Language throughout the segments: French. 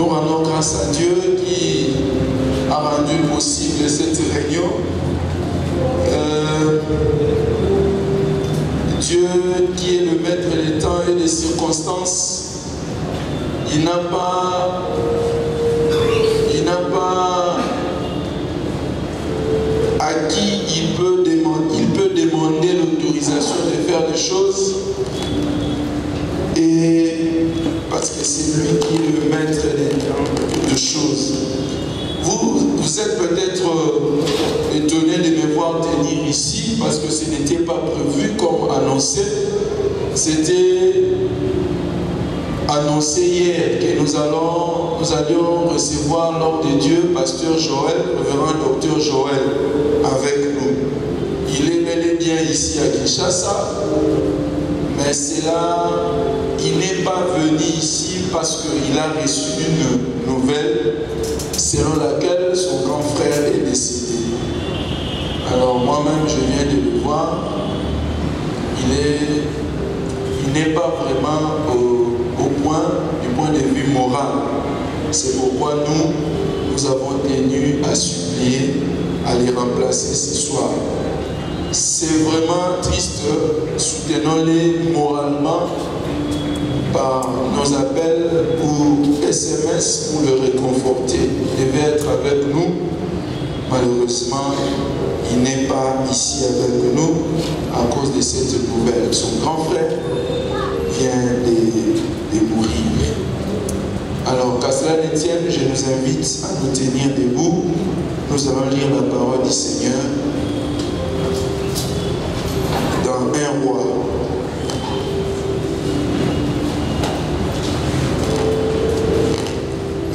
Nous rendons grâce à Dieu qui a rendu possible cette réunion. Dieu qui est le maître des temps et des circonstances, il n'a pas à qui il peut demander l'autorisation de faire des choses, et parce que c'est lui qui est le maître des choses. Vous êtes peut-être étonné de me voir tenir ici parce que ce n'était pas prévu comme annoncé. C'était annoncé hier que nous allions recevoir l'homme de Dieu, pasteur Joël, révérend docteur Joël, avec nous. Il est bel et bien ici à Kinshasa, mais c'est là, il n'est pas venu ici parce qu'il a reçu une nouvelle selon laquelle son grand frère est décédé. Alors moi-même, je viens de le voir. Il n'est pas vraiment au point, du point de vue moral. C'est pourquoi nous avons tenu à supplier à les remplacer ce soir. C'est vraiment triste, soutenons-les moralement par nos appels ou SMS pour le réconforter. Il devait être avec nous. Malheureusement, il n'est pas ici avec nous à cause de cette nouvelle. Son grand frère vient de mourir. Alors, qu'à cela ne tienne, je nous invite à nous tenir debout. Nous allons lire la parole du Seigneur dans 1 Roi.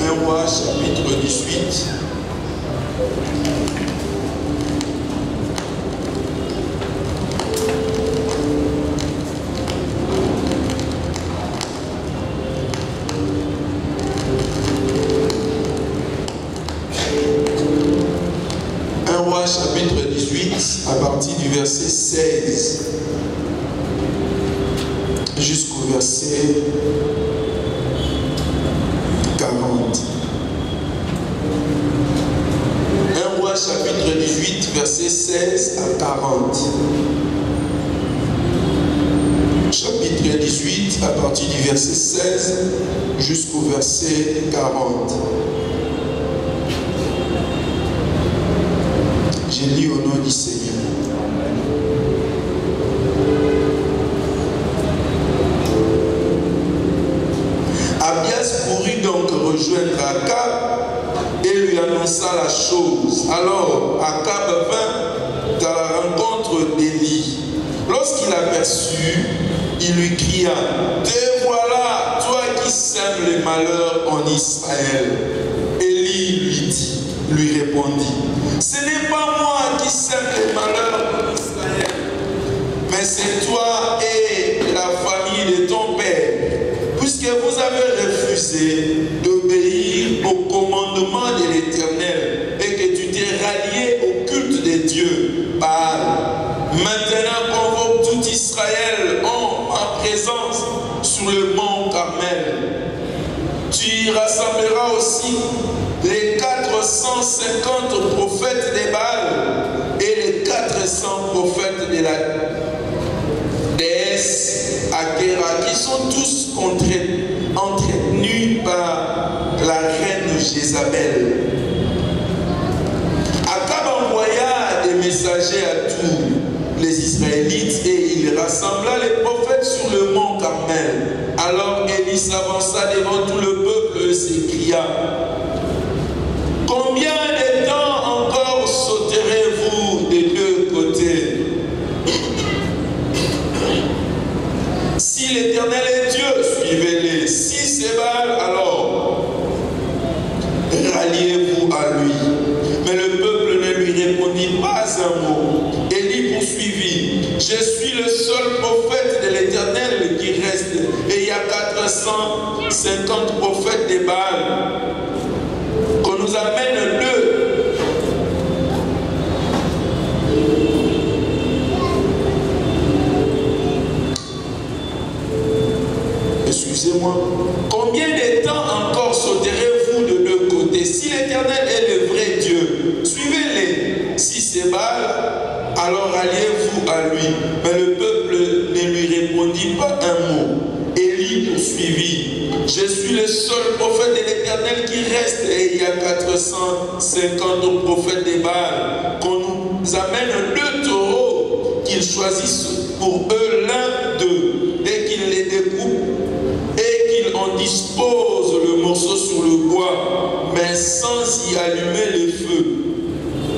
1 Roi, chapitre 18. Chapitre 18, à partir du verset 16 jusqu'au verset 40. 1 Roi chapitre 18, verset 16 à 40. Chapitre 18, à partir du verset 16 jusqu'au verset 40. Je lis au nom du Seigneur. Abias courut donc rejoindre Akab et lui annonça la chose. Alors Akab vint à la rencontre d'Élie. Lorsqu'il aperçut, il lui cria: « Te voilà, toi qui sèmes les malheurs en Israël. » Élie lui répondit: « Ce n'est pas moi qui sème les malheurs en Israël, mais c'est toi et la famille de ton père, puisque vous avez refusé d'obéir au commandement de l'Éternel et que tu t'es rallié au culte des dieux Baal. Maintenant convoque tout Israël en ma présence sur le mont Carmel. Tu y rassembleras aussi les 450 prophètes des Baal et les 400 prophètes de la déesse Akhéra, qui sont tous entretenus par la reine Jézabel. Akab envoya des messagers à tous les Israélites et il rassembla les prophètes sur le mont Carmel. Alors Élie s'avança devant tout le peuple et s'écria: « Combien de temps encore sauterez-vous des deux côtés? Si l'Éternel est Dieu, suivez-les. Si c'est Baal, alors ralliez-vous à lui. » Mais le peuple ne lui répondit pas un mot. Élie poursuivit: « Je suis le seul prophète de l'Éternel qui reste, et il y a 450 prophètes de Baal. Qu'on nous amène deux. » Excusez-moi. Combien de temps encore sauterez-vous lui. Mais le peuple ne lui répondit pas un mot. Élie poursuivit. Je suis le seul prophète de l'Éternel qui reste, et il y a 450 prophètes de Baal. Qu'on nous amène 2 taureaux, qu'ils choisissent pour eux l'un d'eux, et qu'ils les découpent, et qu'ils en disposent le morceau sur le bois, mais sans y allumer le feu.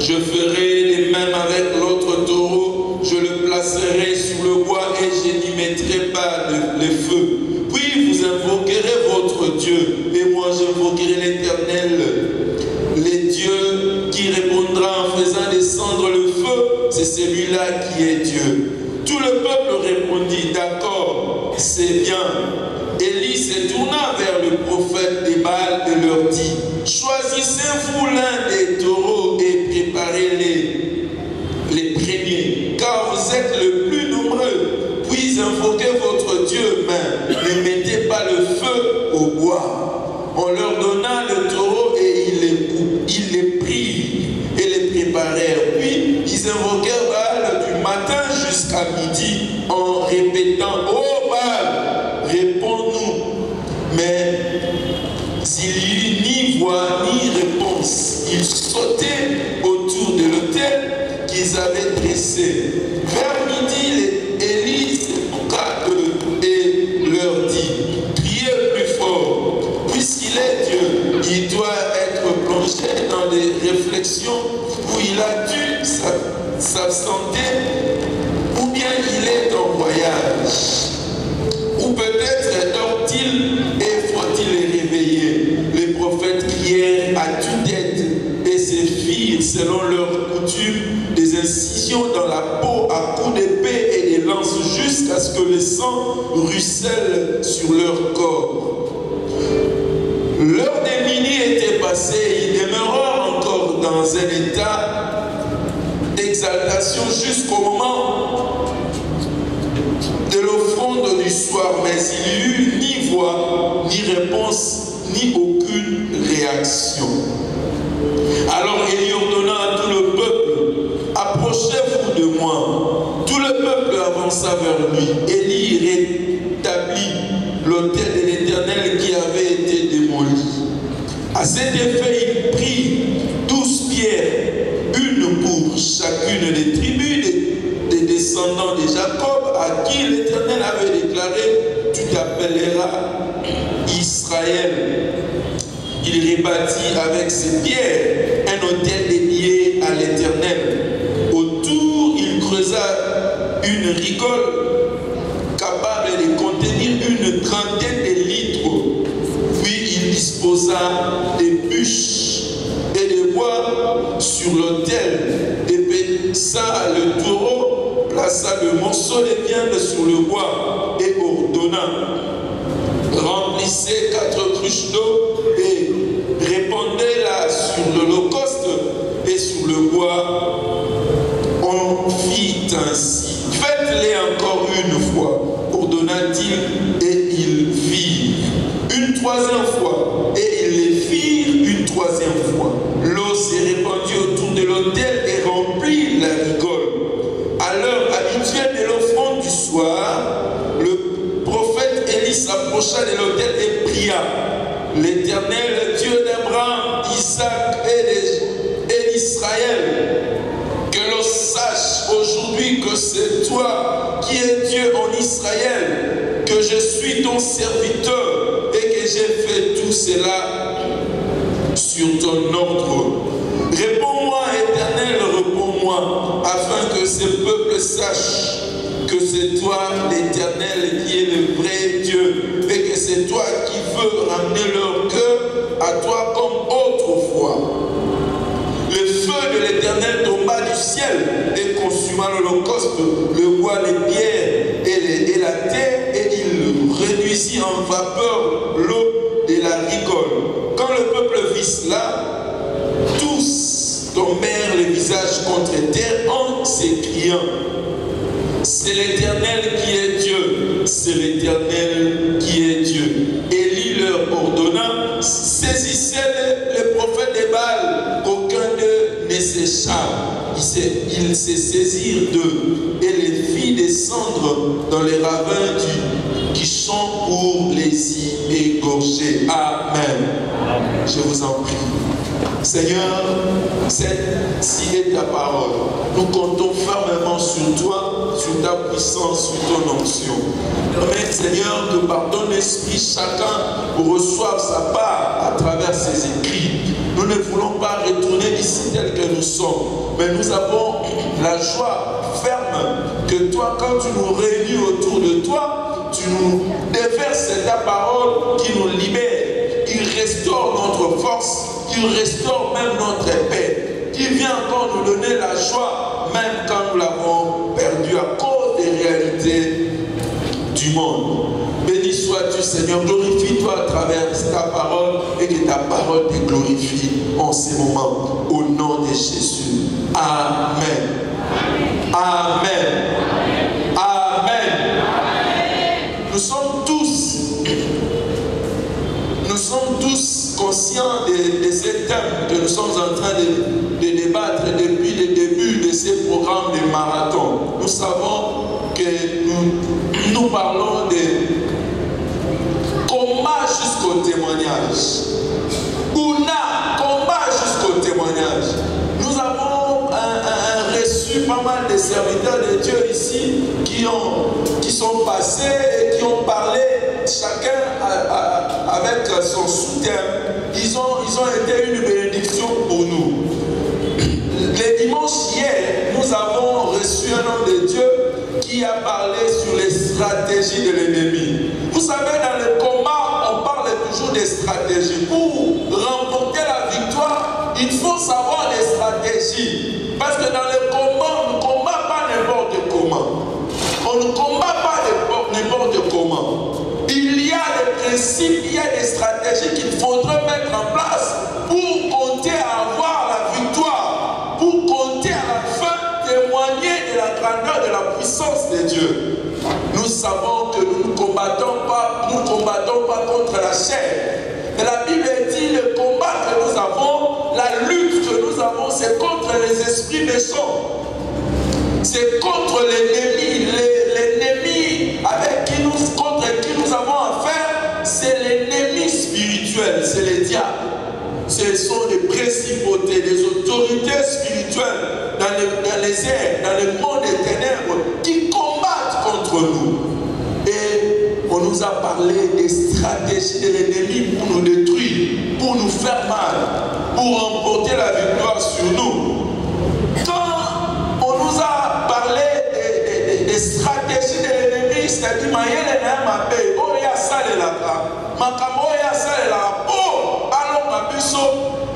Je ferai de même avec l'autre taureau, je le placerai sur le bois et je n'y mettrai pas le feu. Puis vous invoquerez votre Dieu, et moi j'invoquerai l'Éternel. Les dieux qui répondra en faisant descendre le feu, c'est celui-là qui est Dieu. Tout le peuple répondit, d'accord, c'est bien. Élie se tourna vers le prophète des Baal et leur dit, choisissez-vous l'un des taureaux et préparez les premiers, car vous êtes le plus nombreux. Puis invoquez votre Dieu, mais ne mettez pas le feu au bois. On leur donna le taureau et ils les prirent et les préparèrent. Puis ils invoquèrent Baal du matin jusqu'à midi en répétant, ô Baal, réponds-nous. Mais s'il y eut ni voix ni réponse, ils sautaient autour de l'autel qu'ils avaient dressé. Vers midi, Élie s'évoqua eux et leur dit, priez plus fort, puisqu'il est Dieu, il doit être plongé dans des réflexions où il a dû s'absenter, ou bien il est en voyage, ou peut-être dort-il et faut-il les réveiller. Les prophètes crièrent à tue-tête et se firent, selon leur coutume, des incisions dans la peau à coups d'épée et des lances jusqu'à ce que le sang ruisselle sur leur corps. L'heure des minuit était passée, ils demeurèrent encore dans un état d'exaltation jusqu'au moment de l'offrande du soir, mais il n'y eut ni voix, ni réponse, ni aucune réaction. Alors Élie ordonna à tout le peuple, approchez-vous de moi. Tout le peuple avança vers lui. Élie rétablit l'autel de l'Éternel qui avait été démoli. À cet effet, il prit 12 pierres, une pour chacune des tribus des descendants de Jacob, à qui l'Éternel avait déclaré, tu t'appelleras Israël. Il rebâtit avec ses pierres un autel dédié à l'Éternel. Autour, il creusa une rigole capable de contenir une trentaine de litres. Puis il disposa des bûches et des bois sur l'autel, épaissa le taureau, plaça le morceau de viande sur le bois et ordonna, remplissez 4 cruches d'eau et répandez-la sur l'holocauste et sur le bois. On fit ainsi. Faites-les encore une fois, ordonna-t-il, et ils firent. Une troisième fois, et ils les firent une troisième fois. L'eau s'est répandue autour de l'autel et remplit la rigole. À l'heure habituelle de l'offrande du soir, le prophète Élie s'approcha de l'autel et pria. L'Éternel, Dieu d'Abraham, d'Isaac et d'Israël, que l'on sache aujourd'hui que c'est toi qui es Dieu en Israël, que je suis ton serviteur et que j'ai fait tout cela sur ton ordre. Réponds-moi, Éternel, réponds-moi, afin que ce peuple sache que c'est toi, l'Éternel, qui est le vrai Dieu, et que c'est toi qui veux ramener leur cœur à toi comme autrefois. Le feu de l'Éternel tomba du ciel et consuma l'holocauste, le bois, les pierres et la terre, et il réduisit en vapeur l'eau de la rigole. Quand le peuple vit cela, tous tombèrent le visage contre terre en s'écriant, c'est l'Éternel qui est Dieu, c'est l'Éternel qui est Dieu. Élie leur ordonna, saisissez les prophètes de Baal, qu'aucun d'eux ne s'échappe. Ils se saisirent d'eux et les descendre dans les ravins qui chantent pour les y égorger. Amen. Je vous en prie. Seigneur, ci est ta parole. Nous comptons fermement sur toi, sur ta puissance, sur ton onction. Permets, Seigneur, que par ton esprit, chacun reçoive sa part à travers ses écrits. Nous ne voulons pas retourner ici tel que nous sommes, mais nous avons la joie ferme que toi, quand tu nous réunis autour de toi, tu nous déverses ta parole qui nous libère, qui restaure notre force, qui restaure même notre paix, qui vient encore nous donner la joie, même quand nous l'avons perdu à cause des réalités du monde. Béni sois-tu, Seigneur, glorifie-toi à travers ta parole et que ta parole te glorifie en ces moments. Au nom de Jésus. Amen. Amen. Amen. Nous sommes tous conscients de ces thèmes que nous sommes en train de débattre depuis le début de ces programmes de marathon. Nous savons que nous parlons de combat jusqu'au témoignage. Combat jusqu'au témoignage. Nous avons reçu pas mal de serviteurs de Dieu ici qui sont passés et qui ont parlé, chacun avec son sous-thème. Ils ont été une bénédiction pour nous. Le dimanche hier, nous avons reçu un homme de Dieu qui a parlé sur les stratégies de l'ennemi. Vous savez, dans le combat, on parle toujours des stratégies. Pour remporter la victoire, il faut savoir les stratégies. Parce que dans le combat, on ne combat pas n'importe comment. On ne combat pas n'importe comment. Il y a des principes, il y a des stratégies qu'il faudrait mettre en place pour compter à avoir la victoire, pour compter à la fin témoigner de la grandeur, de la puissance de Dieu. Nous savons que nous ne combattons pas contre la chair. Et la Bible dit le combat que nous avons, la lutte que nous avons, c'est contre les esprits méchants. C'est contre l'ennemi. L'ennemi contre qui nous avons affaire, c'est l'ennemi spirituel, c'est le diable. Ce sont les principautés, les autorités spirituelles dans les airs, dans le monde des ténèbres qui combattent contre nous. Et on nous a parlé des stratégies de l'ennemi pour nous détruire, pour nous faire mal, pour remporter la victoire sur nous. Quand on nous a parlé des stratégies de l'ennemi, c'est-à-dire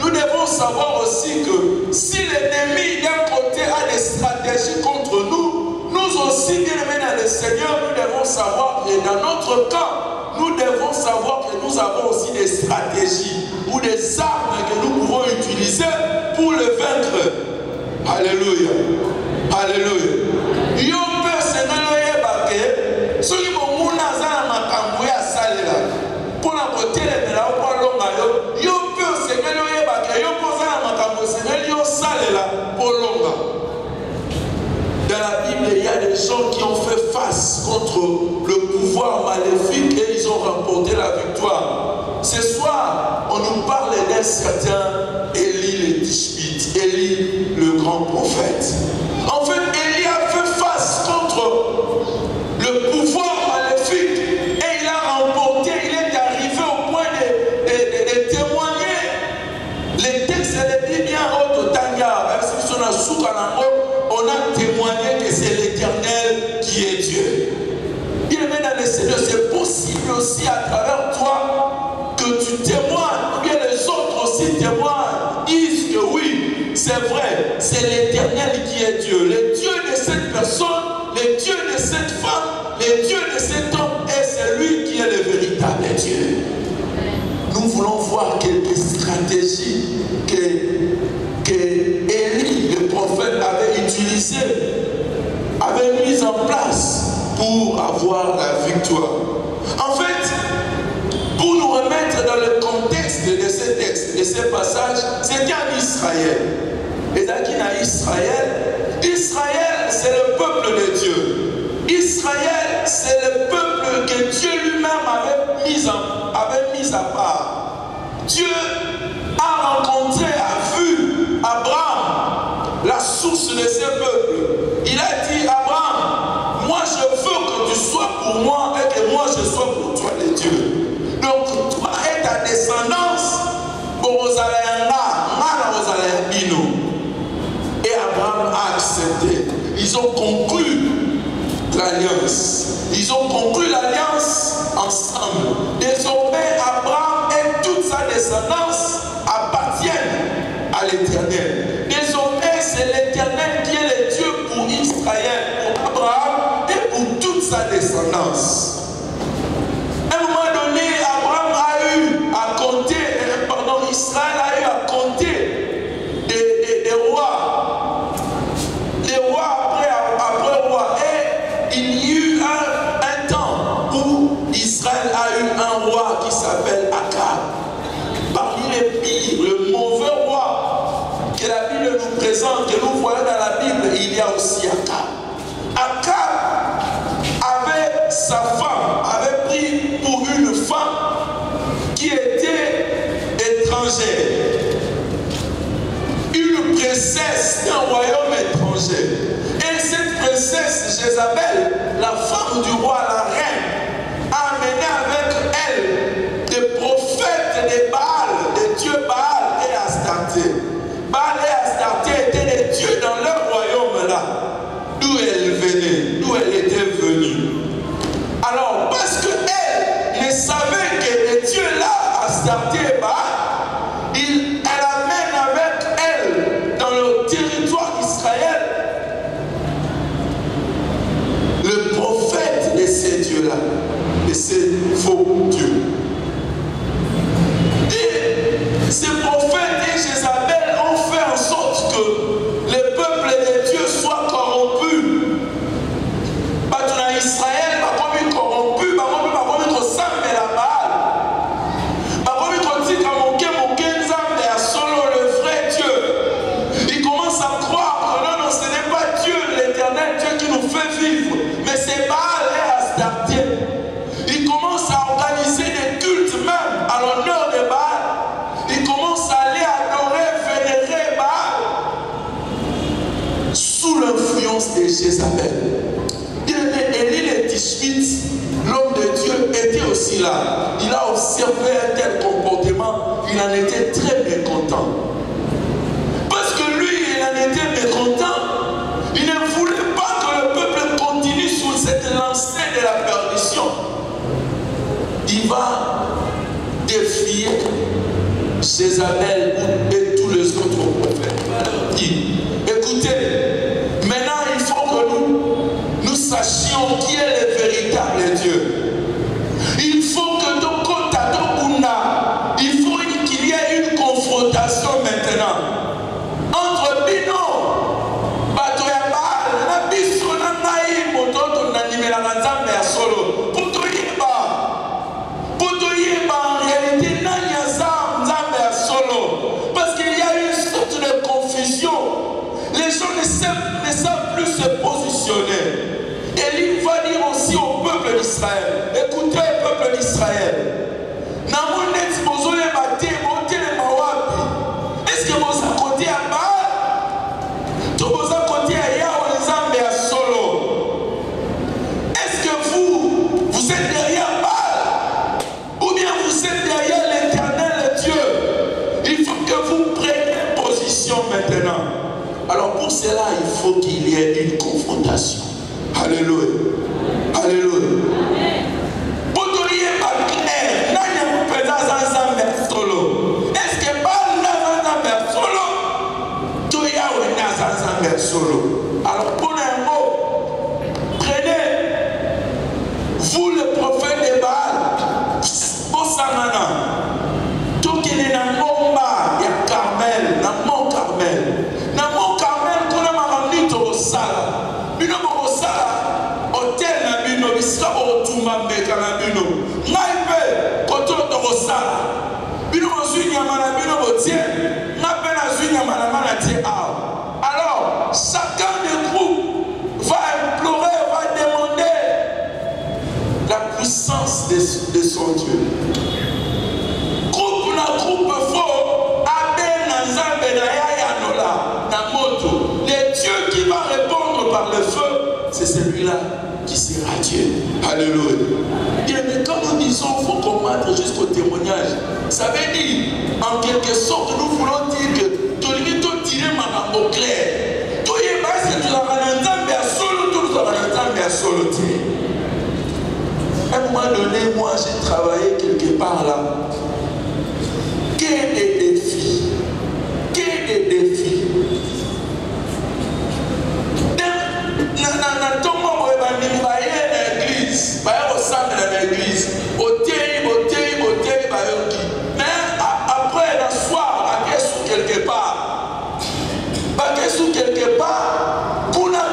nous devons savoir aussi que si l'ennemi d'un côté a des stratégies contre nous, nous aussi, bien aimés dans le Seigneur, nous devons savoir, et dans notre cas, nous devons savoir que nous avons aussi des stratégies ou des armes que nous pouvons utiliser pour le vaincre. Alléluia. Alléluia. Dans la Bible, il y a des gens qui ont fait face contre le pouvoir maléfique et ils ont remporté la victoire. Ce soir, on nous parle d'un certain Élie le Tishbite, Élie le grand prophète. En fait, Élie a fait face contre le pouvoir maléfique et il a remporté, il est arrivé au point de témoigner. Les textes le disent bien, on a témoigné que c'est l'Éternel qui est Dieu. Bien aimé dans le Seigneur, c'est possible aussi à travers toi que tu témoignes, ou bien les autres aussi témoignent, disent que oui, c'est vrai, c'est l'Éternel qui est Dieu. Le Dieu de cette personne, le Dieu de cette femme, le Dieu de cet homme, et c'est lui qui est le véritable Dieu. Nous voulons voir quelques stratégies que Élie, le prophète, avait utilisées, avait mises en place pour avoir la victoire. En fait, pour nous remettre dans le contexte de ces textes, de ces passages, c'était en Israël. Et dans Israël, c'est le peuple de Dieu. Israël, c'est le peuple que Dieu lui-même avait mis à part. Dieu a rencontré, a vu Abraham, la source de ce peuple. Il a dit, Abraham, moi je veux que tu sois pour moi et que moi je sois pour toi les dieux. Donc toi et ta descendance, et Abraham a accepté. Ils ont conclu l'alliance. Ils ont conclu l'alliance ensemble. Désormais, Abraham et toute sa descendance appartiennent à l'Éternel. Désormais, c'est l'Éternel qui est le Dieu pour Israël, pour Abraham et pour toute sa descendance. À un moment donné, Abraham a eu à compter, Israël a eu à compter des rois. Les rois après rois. Et il y eut un temps où Israël a eu un roi qui s'appelle Akab. Parmi les pires, le mauvais roi que la Bible nous présente, que nous voyons dans la Bible, il y a aussi Akab. Akab avait sa femme, avait pris pour une femme qui était étrangère. Une princesse d'un royaume étranger. Et cette princesse Jézabel, la femme du roi, la reine, a amené avec elle des prophètes des Baal, des dieux Baal et Astarté. Baal et Astarté étaient des dieux dans leur royaume là, d'où elle venait, d'où elle était venue. Alors, parce qu'elle ne savait que les dieux là, Astarté et Baal, elle amène avec elle dans le territoire d'Israël le prophète de ces dieux-là, de ces faux dieux. Et ces prophètes et Jézabel ont fait en sorte que le peuple de Dieu soit corrompu. Parce que dans Israël, pas comme corrompu, pas comme ressemble à la Baal. Pas comme dit qu'à mon Nzambe à solo le vrai Dieu. Il commence à croire que non, ce n'est pas Dieu, l'éternel Dieu qui nous fait vivre, mais c'est Baal et Astarté. Il commence à organiser des cultes même à l'honneur de Baal. Il commence à aller adorer, vénérer Baal sous l'influence de Jézabel. Élie le Tishbite, l'homme de Dieu, était aussi là. Il a observé un tel comportement, il en était très mécontent. Parce que lui, il en était mécontent, il ne voulait pas que le peuple continue sur cette lancée de la perdition. Il va défier Jézabel et tous les autres prophètes. Écoutez, maintenant il faut que nous sachions qui est le véritable Dieu. Il faut que dans Kota, dans Bunda, il faut qu'il y ait une confrontation maintenant entre Bino, Batoyabal, la Bissona Naï, Mototo, Nanimela Nzambe à Solo, Potoyeba, en réalité, Nanyazam, Nzambe à Solo, parce qu'il y a une sorte de confusion. Les gens ne savent plus se positionner. Et il va dire aussi au peuple d'Israël, écoutez peuple d'Israël, est-ce que vous avez côté à Baal? Tout vous avez côté à Yahweh Nzambe à Solo? Est-ce que vous êtes derrière Baal? Ou bien vous êtes derrière l'éternel Dieu? Il faut que vous preniez position maintenant. Alors pour cela, il faut qu'il y ait une confrontation. Alléluia. Alléluia. Est-ce que solo? Alors pour un mot, prenez vous le prophète de Baal, Bosamana, tout qui est dans Momba, il y a Carmel, dans Mont Carmel. Dans Mont Carmel, qu'on a rendu au Sala. Bino Sala, hôtel, Bino Bisra, Alléluia. Mais quand nous disons qu'il faut combattre jusqu'au témoignage, ça veut dire, en quelque sorte, nous voulons dire que tu as tiré ma rambo clair. Tu es bas, tu as un à solo, tu as un solo. À un moment donné, moi j'ai travaillé quelque part là. Quel est des défis? Quel est des défis? Mais après le soir, à quelque part, quelque part, pour n'a pas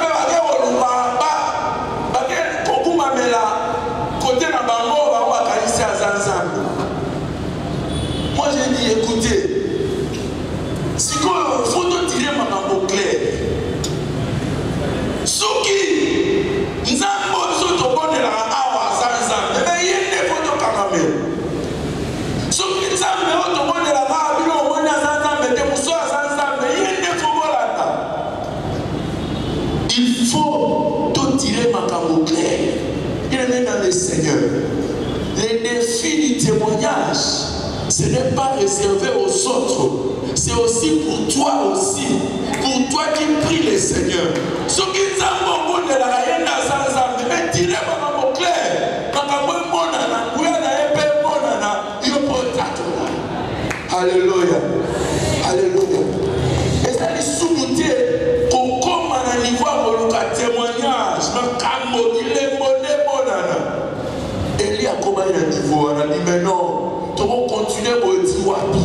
côté na bango, moi j'ai dit écoutez, si il faut te tirer ma main clair. Soki, nzambo biso tobonela awa zanzambe, mais il y a des photos kamame. Soki nzambe otobonela awa bino omoni zanzambe te muso zanzambe, il y a des photos là. Il faut te tirer ma main clair. Il est dans le Seigneur. Les défis du témoignage, ce n'est pas réservé aux autres. C'est aussi pour toi aussi. Pour toi qui prie le Seigneur. Ce qui est important de la reine d'Azazam, mais tirez ma main clair. Alléluia. Alléluia. Et ça dit sous-mouté pour comme un niveau de témoignage. Elie a comment il a niveau. On a dit mais non. Tu vas continuer au Diwapi.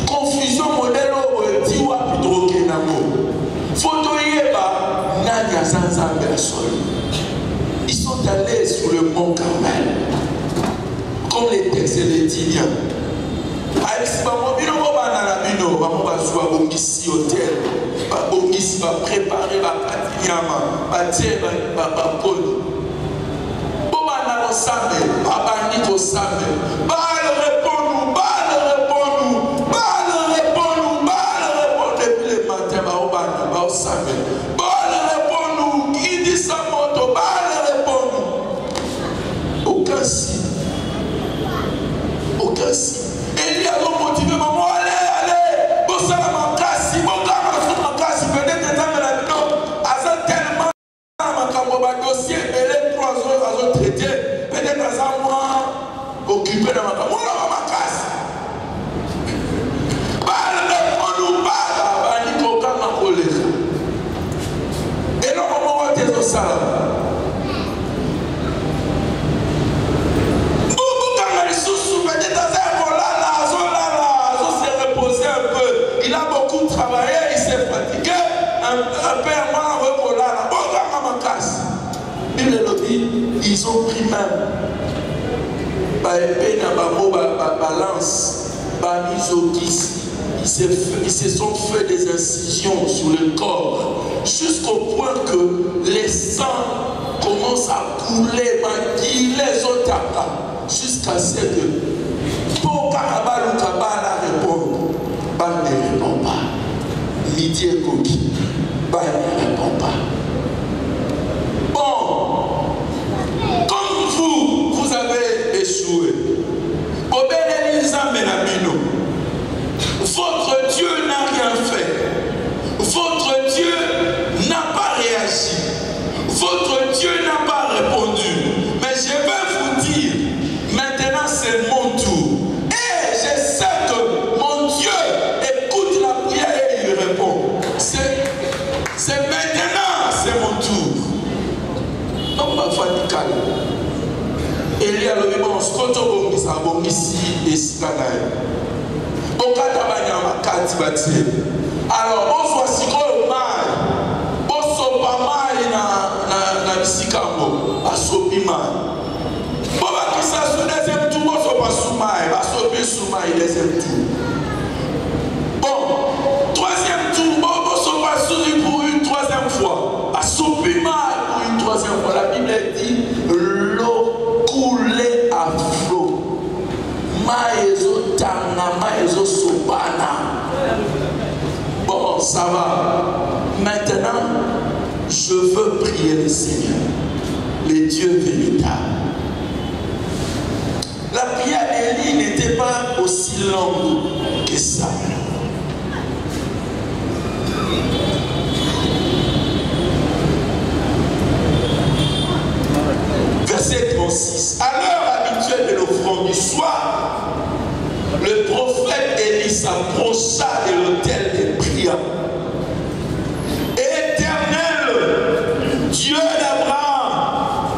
Confusion modèle au Diwapi Drogenamo. Photoyeba Nadia Zanzambe Sol. Ils sont allés sur le mont Carmel. Comme les textes les disent. Alexis Bamobino Bobanarabino, Bamobasua Bongisi Hôtel, Bongisi va préparer la Patignama, Batie, Babapoli. Bobanaro Sambe, Babaniko Sambe, Bale répond-nous, Bale répond-nous, Bale répond-nous, Bale répond-nous. Depuis le matin, Baobana, Baosambe, Bale répond-nous, qui dit sa moto, Bale répond-nous. Aucun signe. Aucun signe. Et il a motivé, maman, allez, bon ça ma casse, bon ma casse, peut-être que dans la vidéo, à ça tellement, ma dossier, elle est 3 heures à traiter, peut-être à ça moi, occupé dans ma casse. On nous parle, on dit qu'aucun ma collègue. Et là, on va voir tes ça. Il a beaucoup travaillé, il s'est fatigué. Un peu à moi, on va là. Bon, dans ma casse. Ils ont pris même. Balance. Ils se sont fait des incisions sur le corps. Jusqu'au point que les sangs commencent à couler. Les autres tapent. Jusqu'à ce que. Pour Karabal ou Kabala répondre. Ban ne répond pas. Midi et Koki. Ban ne répond pas. Bon. Comme vous avez échoué. Votre Dieu n'a rien fait. Votre Dieu n'a pas réagi. Votre Dieu n'a pas répondu. Mais je vais vous dire, maintenant c'est mon tour. Et je sais que mon Dieu écoute la prière et il répond. C'est maintenant, c'est mon tour. On va faire du calme. Elie a levé bon, scoto bongisa bongisi et sikanaï. Okata banyama kati bati. Alors, on soit si gros mal. On soit pas mal na bisikambo. Asopi mal. Bon, bah, qui ça sur deuxième tour, on soit pas soumaï. Asopi soumaï deuxième tour. Bon, troisième tour, on soit pas souri pour une troisième fois. Asopi mal pour une troisième fois. La Bible dit l'eau coulait à flot. Maïzo tanga, maïzo sobana. Bon, ça va. Maintenant, je veux prier le Seigneur. les dieux véritables. La prière d'Élie n'était pas aussi longue que ça. Verset 36. À l'heure habituelle de l'offrande du soir, le prophète Élie s'approcha de l'autel et pria. Éternel, Dieu d'Abraham,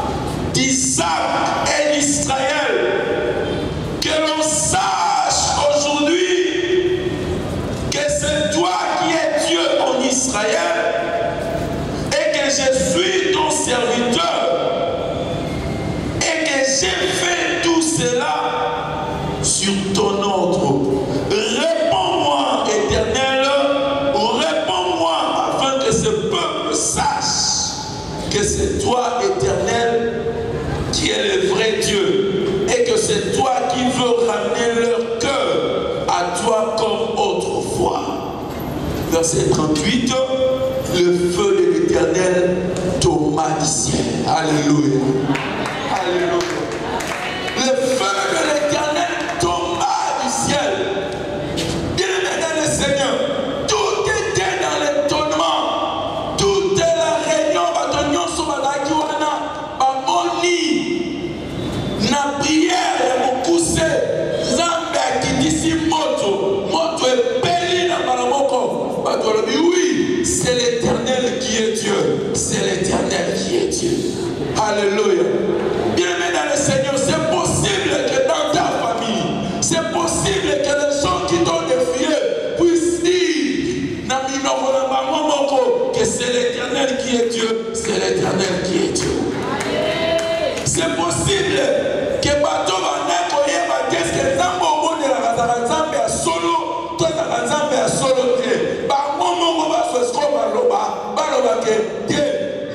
d'Isaac et d'Israël, que l'on sache aujourd'hui que c'est toi qui es Dieu en Israël et que je suis ton serviteur et que j'ai fait tout cela sur ton ordre. Réponds-moi, Éternel, réponds-moi afin que ce peuple sache que c'est toi, Éternel, qui es le vrai Dieu et que c'est toi qui veux ramener leur cœur à toi comme autrefois. Verset 38, le feu de l'Éternel tomba du ciel. Alléluia. Alléluia. Le feu de l'Éternel tomba du ciel. Bien-aimé dans le Seigneur, tout était dans l'étonnement. Toute la réunion, na prière ya mokuse Nzambe akitisi moto epeli na balamoko bato lobi oui, c'est l'Éternel qui est Dieu, c'est l'Éternel qui est Dieu. Alléluia. Bien-aimé dans le Seigneur, c'est possible que dans ta famille, c'est possible que les gens qui t'ont défié puissent dire na minoko na bamomoko que c'est l'Éternel qui est Dieu, c'est l'Éternel qui est Dieu. C'est possible que bato banako yeba qu'est-ce que Nzambe obonde la kazaka Nzambe ya solo to na Nzambe ya solo te ba momo ba sosko baloba ke te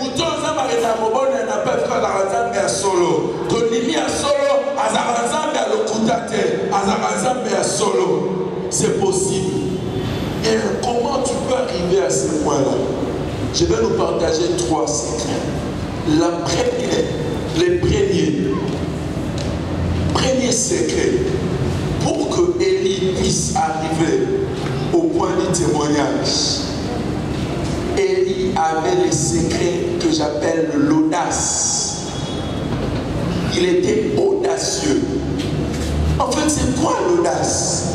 muto Nzambe eta kobonde na pepe ka Nzambe ya solo to limi ya solo azaka Nzambe ya lokuta te azaka Nzambe ya solo. C'est possible. Et comment tu peux arriver à ce point-là? Je vais nous partager 3 secrets. La première, les premiers secrets pour que Élie puisse arriver au point du témoignage. Élie avait les secrets que j'appelle l'audace. Il était audacieux. En fait, c'est quoi l'audace?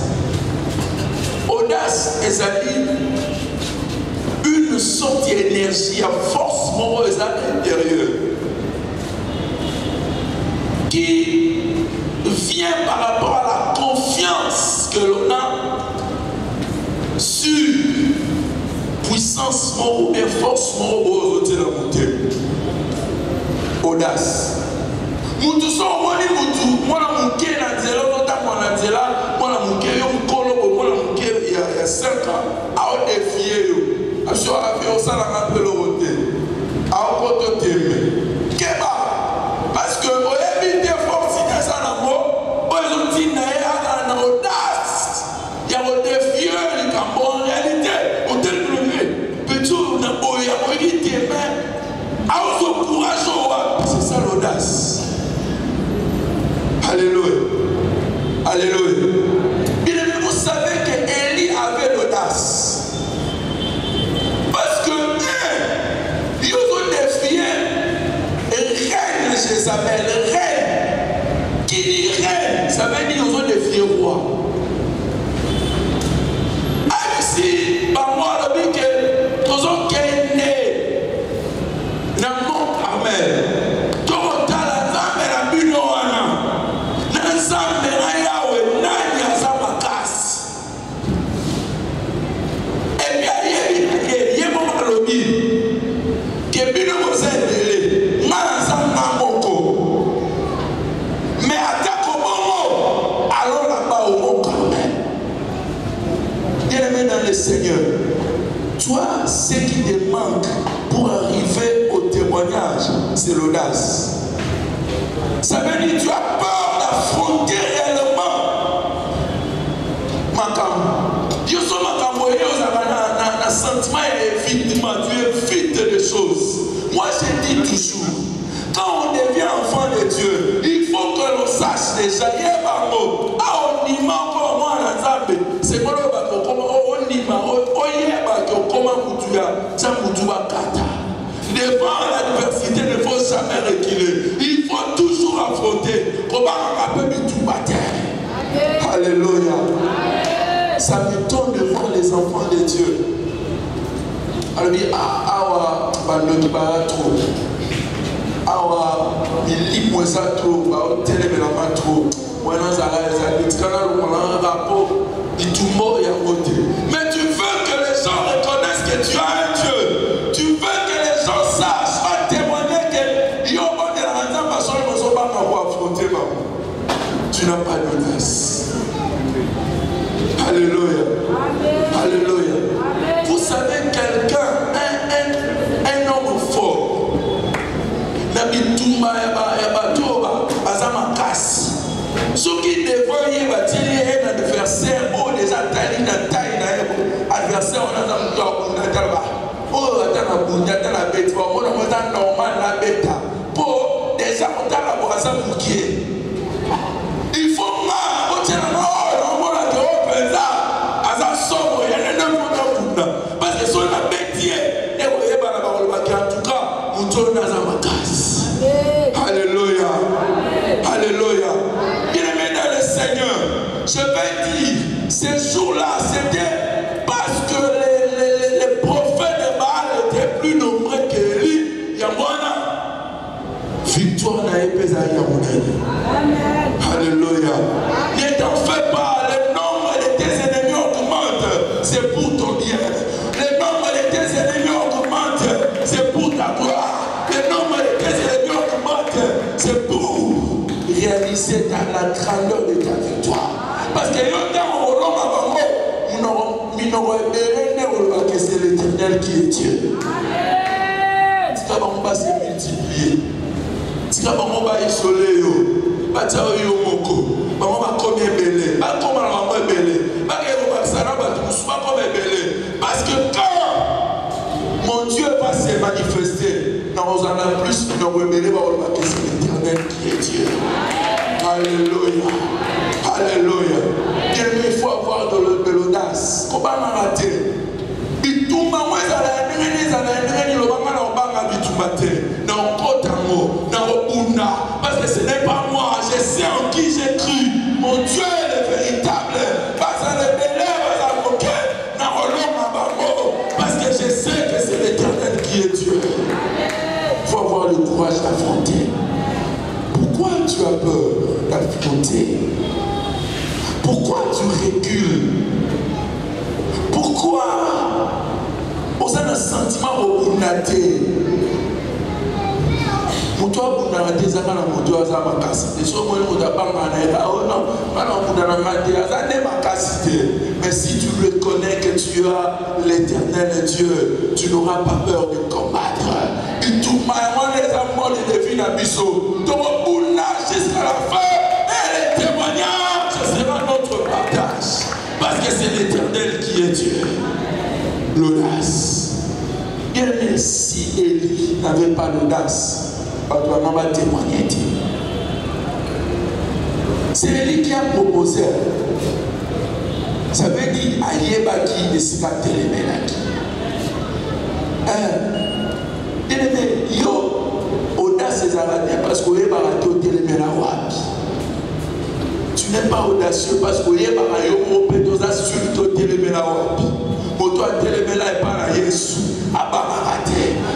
Audace, c'est-à-dire une sorte d'énergie à force morose à l'intérieur qui vient par rapport à la confiance que l'on a sur puissance morale et force morale de la montée. Audace. Mutu so woni mutu mwana muke na nzela lota mwana nzela mwana muke yo mukolo mwana muke ya 5 ans a défier yo aso avio sala ngapelo wote a koto teme keba parce que oyebi te force ina sana mo oyo tina ya na audace ya ko défier li kambo réalité hôtel privé petit na boya ko di teme a so courage wa c'est ça l'audace. Alléluia. Alléluia. Bien aimé, vous savez que Élie avait l'audace. Parce que ils ont défié reine Jézabel, reine. Qui dit reine, ça veut dire qu'ils ont défié roi. Ainsi, par moi, le but que nous avons né dans le monde Armel. Seigneur, toi, ce qui te manque pour arriver au témoignage, c'est l'audace. Ça veut dire que tu as peur d'affronter réellement. Makam. Yo so makam boye na sentiment et évitement, tu évites des choses. Moi, je dis toujours, quand on devient enfant de Dieu, il faut que l'on sache déjà, c'est quoi devant l'adversité, il ne faut jamais reculer. Il faut toujours affronter. Alléluia. Ça m'étonne de voir les enfants de Dieu. Alors, il dit, trop. Il lit moi ça trop, trop. Mais tu veux que les gens reconnaissent que tu as un Dieu. Tu veux que les gens sachent, va témoigner que tu n'as pas d'audace. Alléluia. Alléluia. Vous savez, quelqu'un, un homme fort, ceux qui devant y un adversaire, déjà taille na taille adversaire, on a déjà on t'a il faut parce que son appétit en tout cas alléluia. Alléluia. Bien-aimé dans le Seigneur, je vais dire, ces jours-là, c'était parce que les prophètes de Baal étaient plus nombreux que lui. Yamwana, victoire n'a pas à Yamwana. Alléluia. Ne t'en fais pas, le nombre de tes ennemis augmente, c'est pour ton bien. Le nombre de tes ennemis augmente, c'est pour ta gloire. Le nombre de tes ennemis augmente, c'est pour réaliser la grandeur de ta victoire. Parce que c'est l'Éternel qui est Dieu. On va se multiplier. On va isoler. On va parce que quand mon Dieu va se manifester, nous allons plus nous rebeller que c'est l'Éternel qui est Dieu. Alléluia. Alléluia. Il faut avoir de l'audace. Comment m'arrêter? Parce que ce n'est pas moi, je sais en qui j'ai cru. Mon Dieu est le véritable. Parce que je sais que c'est l'Éternel qui est Dieu. Il faut avoir le courage d'affronter. Pourquoi tu as peur d'affronter? Pourquoi tu recules? Pourquoi on a un sentiment au bonaté? Mais si tu reconnais que tu as l'Éternel Dieu, tu n'auras pas peur de combattre. Et tout les amours de devine à Bissot. Jusqu'à la fin, et les témoignages, ce sera notre partage. Parce que c'est l'Éternel qui est Dieu. L'audace. Bien, si Élie n'avait pas d'audace, on va témoigner. C'est Élie qui a proposé. Ça veut dire Ayebaki de Sikatelemélaki. Bien-aimé, yo, audace c'est parce que tu n'es pas audacieux parce que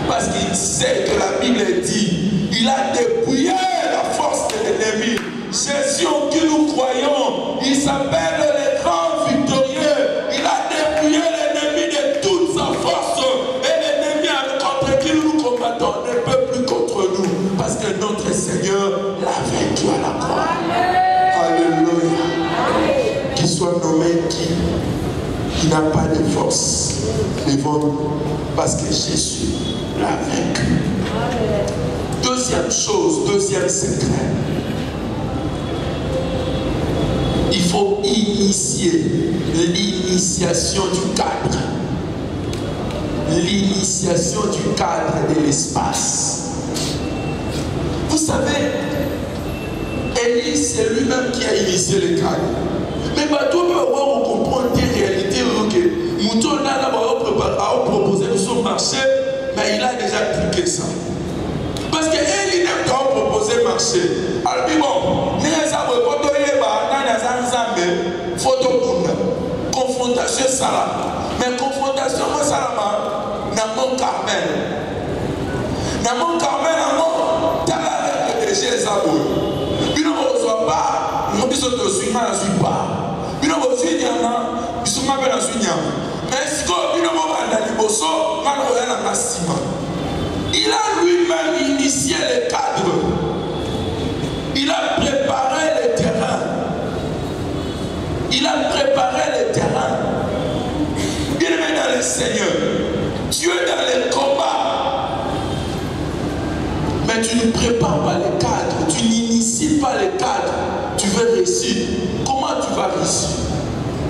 parce qu'il sait que la Bible dit il a dépouillé la force de l'ennemi. Jésus en qui nous croyons, il s'appelle le grand victorieux. Il a dépouillé l'ennemi de toute sa force. Et l'ennemi contre qui nous combattons ne peut plus contre nous. Parce que notre Seigneur l'a vaincu à la croix. Alléluia. Qu'il soit nommé qui n'a pas de force devant nous. Parce que Jésus l'a vaincu. Deuxième chose, deuxième secret. Il faut initier l'initiation du cadre. L'initiation du cadre de l'espace. Vous savez, Élie, c'est lui-même qui a initié le cadre. Mais tout le monde comprend des réalités que Mouton a proposé de son marché, mais il a déjà cliqué ça. Parce que Élie n'a pas proposé marché. Alors, bon, confrontation ça. Mais confrontation, moi, ça n'a pas Carmel. N'a pas Carmel, t'as la péché les abos. Puis on ne reçoit pas, on ne suit pas. Puis on ne suit pas, mais si il a lui-même initié le cadre. Il a préparé le terrain. Il a préparé le terrain. Bien-aimé dans le Seigneur, tu es dans les combats. Mais tu ne prépares pas le cadre. Tu n'inities pas le cadre. Tu veux réussir. Comment tu vas réussir?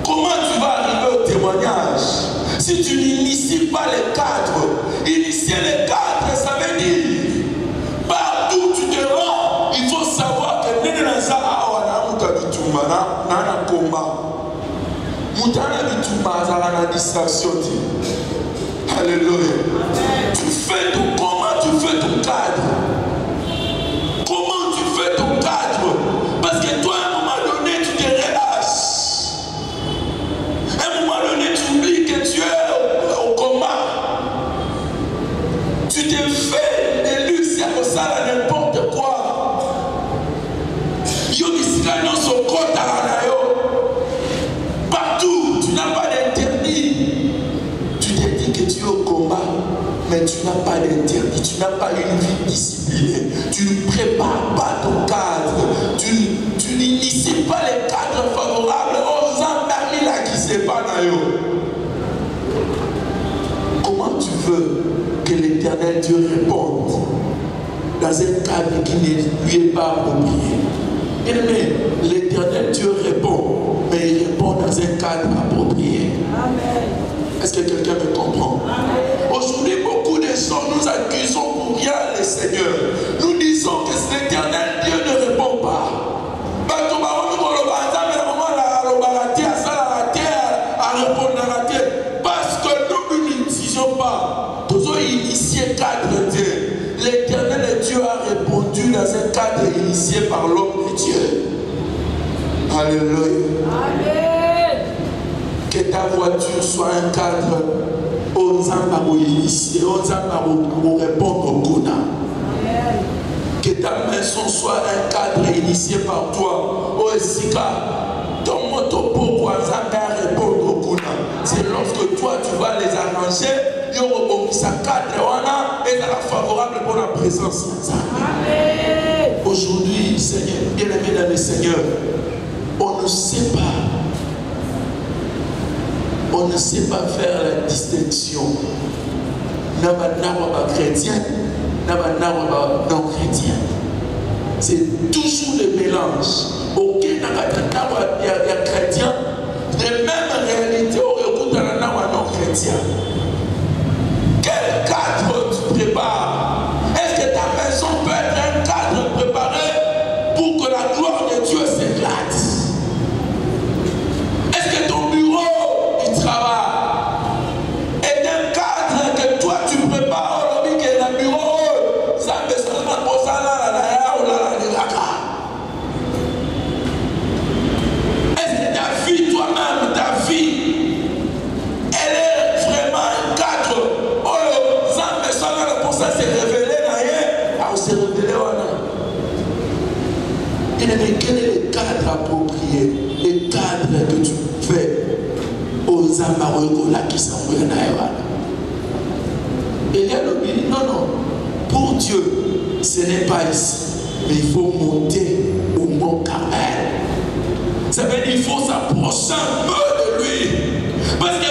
Comment tu vas arriver au témoignage? Si tu n'inities pas le cadre, initier le cadre, ça veut dire partout où tu te rends, il faut savoir que alléluia. Tu fais tout, comment tu fais ton cadre? Comment tu fais ton cadre? Parce que toi, à un moment donné, tu te relâches. À un moment donné, tu oublies que tu es au combat. Tu te fais élu, c'est pour ça n'importe quoi. Partout, tu n'as pas d'interdit. Tu te dis que tu es au combat, mais tu n'as pas d'interdit. Tu n'as pas une vie disciplinée. Tu ne prépares pas ton cadre. Tu n'inities pas les cadres favorables aux embardés là qui se passent. Comment tu veux que l'Éternel Dieu réponde dans un cadre qui ne lui est pas approprié? Bien-aimé, l'Éternel Dieu répond, mais il répond dans un cadre approprié. Amen. Est-ce que quelqu'un me comprend? Aujourd'hui, beaucoup de gens nous accusons pour rien le Seigneur. Nous disons que l'Éternel Dieu ne répond pas. Parce que nous ne n'utilisons pas. Nous avons initié cadre Dieu. L'Éternel Dieu a répondu dans un cadre initié par l'homme de Dieu. Alléluia. Amen. Que ta voiture soit un cadre aux âmes initiés, aux âmes pour répondre au Gona. Que ta maison soit un cadre initié par toi. Oh Sika, ton moto pour répondre au Gona. C'est lorsque toi tu vas les arranger. Et favorable pour la présence. Aujourd'hui, Seigneur, bien-aimé dans le Seigneur, on ne sait pas faire la distinction. Chrétien, non chrétien. C'est toujours le mélange. Aucun chrétien, les mêmes réalités au écoute à non chrétien. Quel cadre tu prépares? Est-ce que ta maison peut être un cadre préparé pour que la gloire de Dieu s'éclate? Est-ce que ton bureau du travail est un cadre que toi tu prépares aujourd'hui que le bureau ça me sera pour ça là ou là est-ce que ta vie toi-même, ta vie, elle est vraiment un cadre? Pour ça, c'est révélé d'ailleurs. On s'est révélé. Et quel est le cadre approprié? Le cadre que tu fais aux Amarogo là qui sont en d'ailleurs. Et il y a le dit non. Pour Dieu, ce n'est pas ici. Mais il faut monter au mont Carmel. Ça veut dire qu'il faut s'approcher un peu de lui. Parce que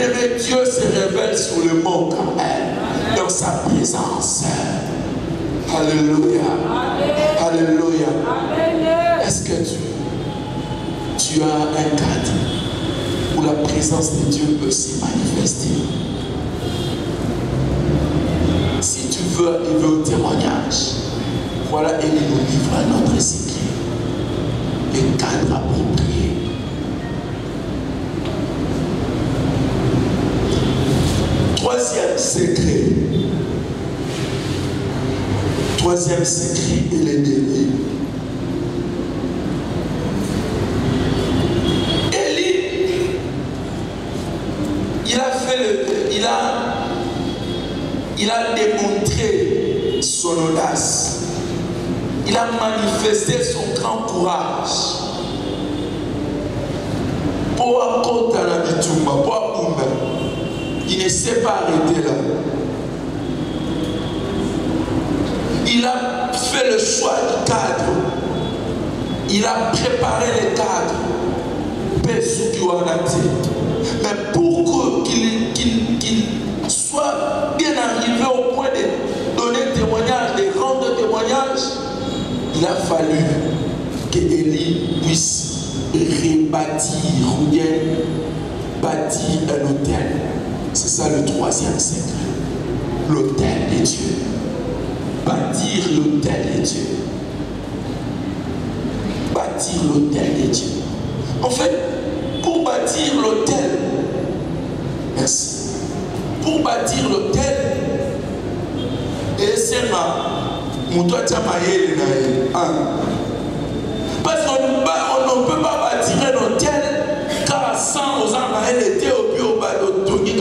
et Dieu se révèle sur le mont Carmel, dans sa présence. Alléluia. Alléluia. Est-ce que tu as un cadre où la présence de Dieu peut se manifester? veut arriver au témoignage. Voilà, Élie nous livre un autre secret. Les cadres appropriés. Troisième secret. Troisième secret, il est dernier. Élie, il a démontré son audace. Il a manifesté son grand courage. Pour raconter la bitumba, pour il ne s'est pas arrêté là. Il a fait le choix du cadre. Il a préparé les cadres. Mais pour qu'il soit bien arrivé au point de donner témoignage, de rendre témoignage, il a fallu que Élie puisse rebâtir ou bien bâtir un hôtel. C'est ça le troisième secret. L'hôtel de Dieu. Bâtir l'hôtel de Dieu. Bâtir l'hôtel de Dieu. En fait, pour bâtir l'hôtel, merci. Pour bâtir l'hôtel, et c'est parce qu'on ne peut pas bâtir un hôtel car sans aux emballés l'été au pied au bas de hôtel.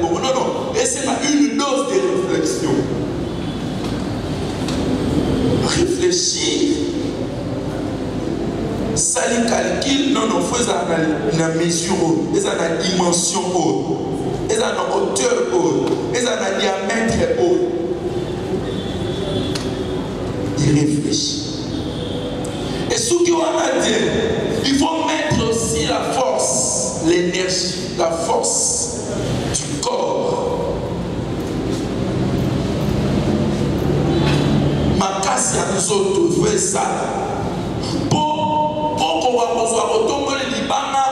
Non, non. Et c'est une dose de réflexion. Réfléchir. Ça les calcule, non, non, faut la mesure haute, ils ont la dimension haute, ils ont la hauteur haute, ils ont la diamètre haut. Il réfléchit. Et ce qu'on a dit, il faut mettre aussi la force, l'énergie, la force du corps. Ma casse à nous autres, vous ça. Pour retomber les libanga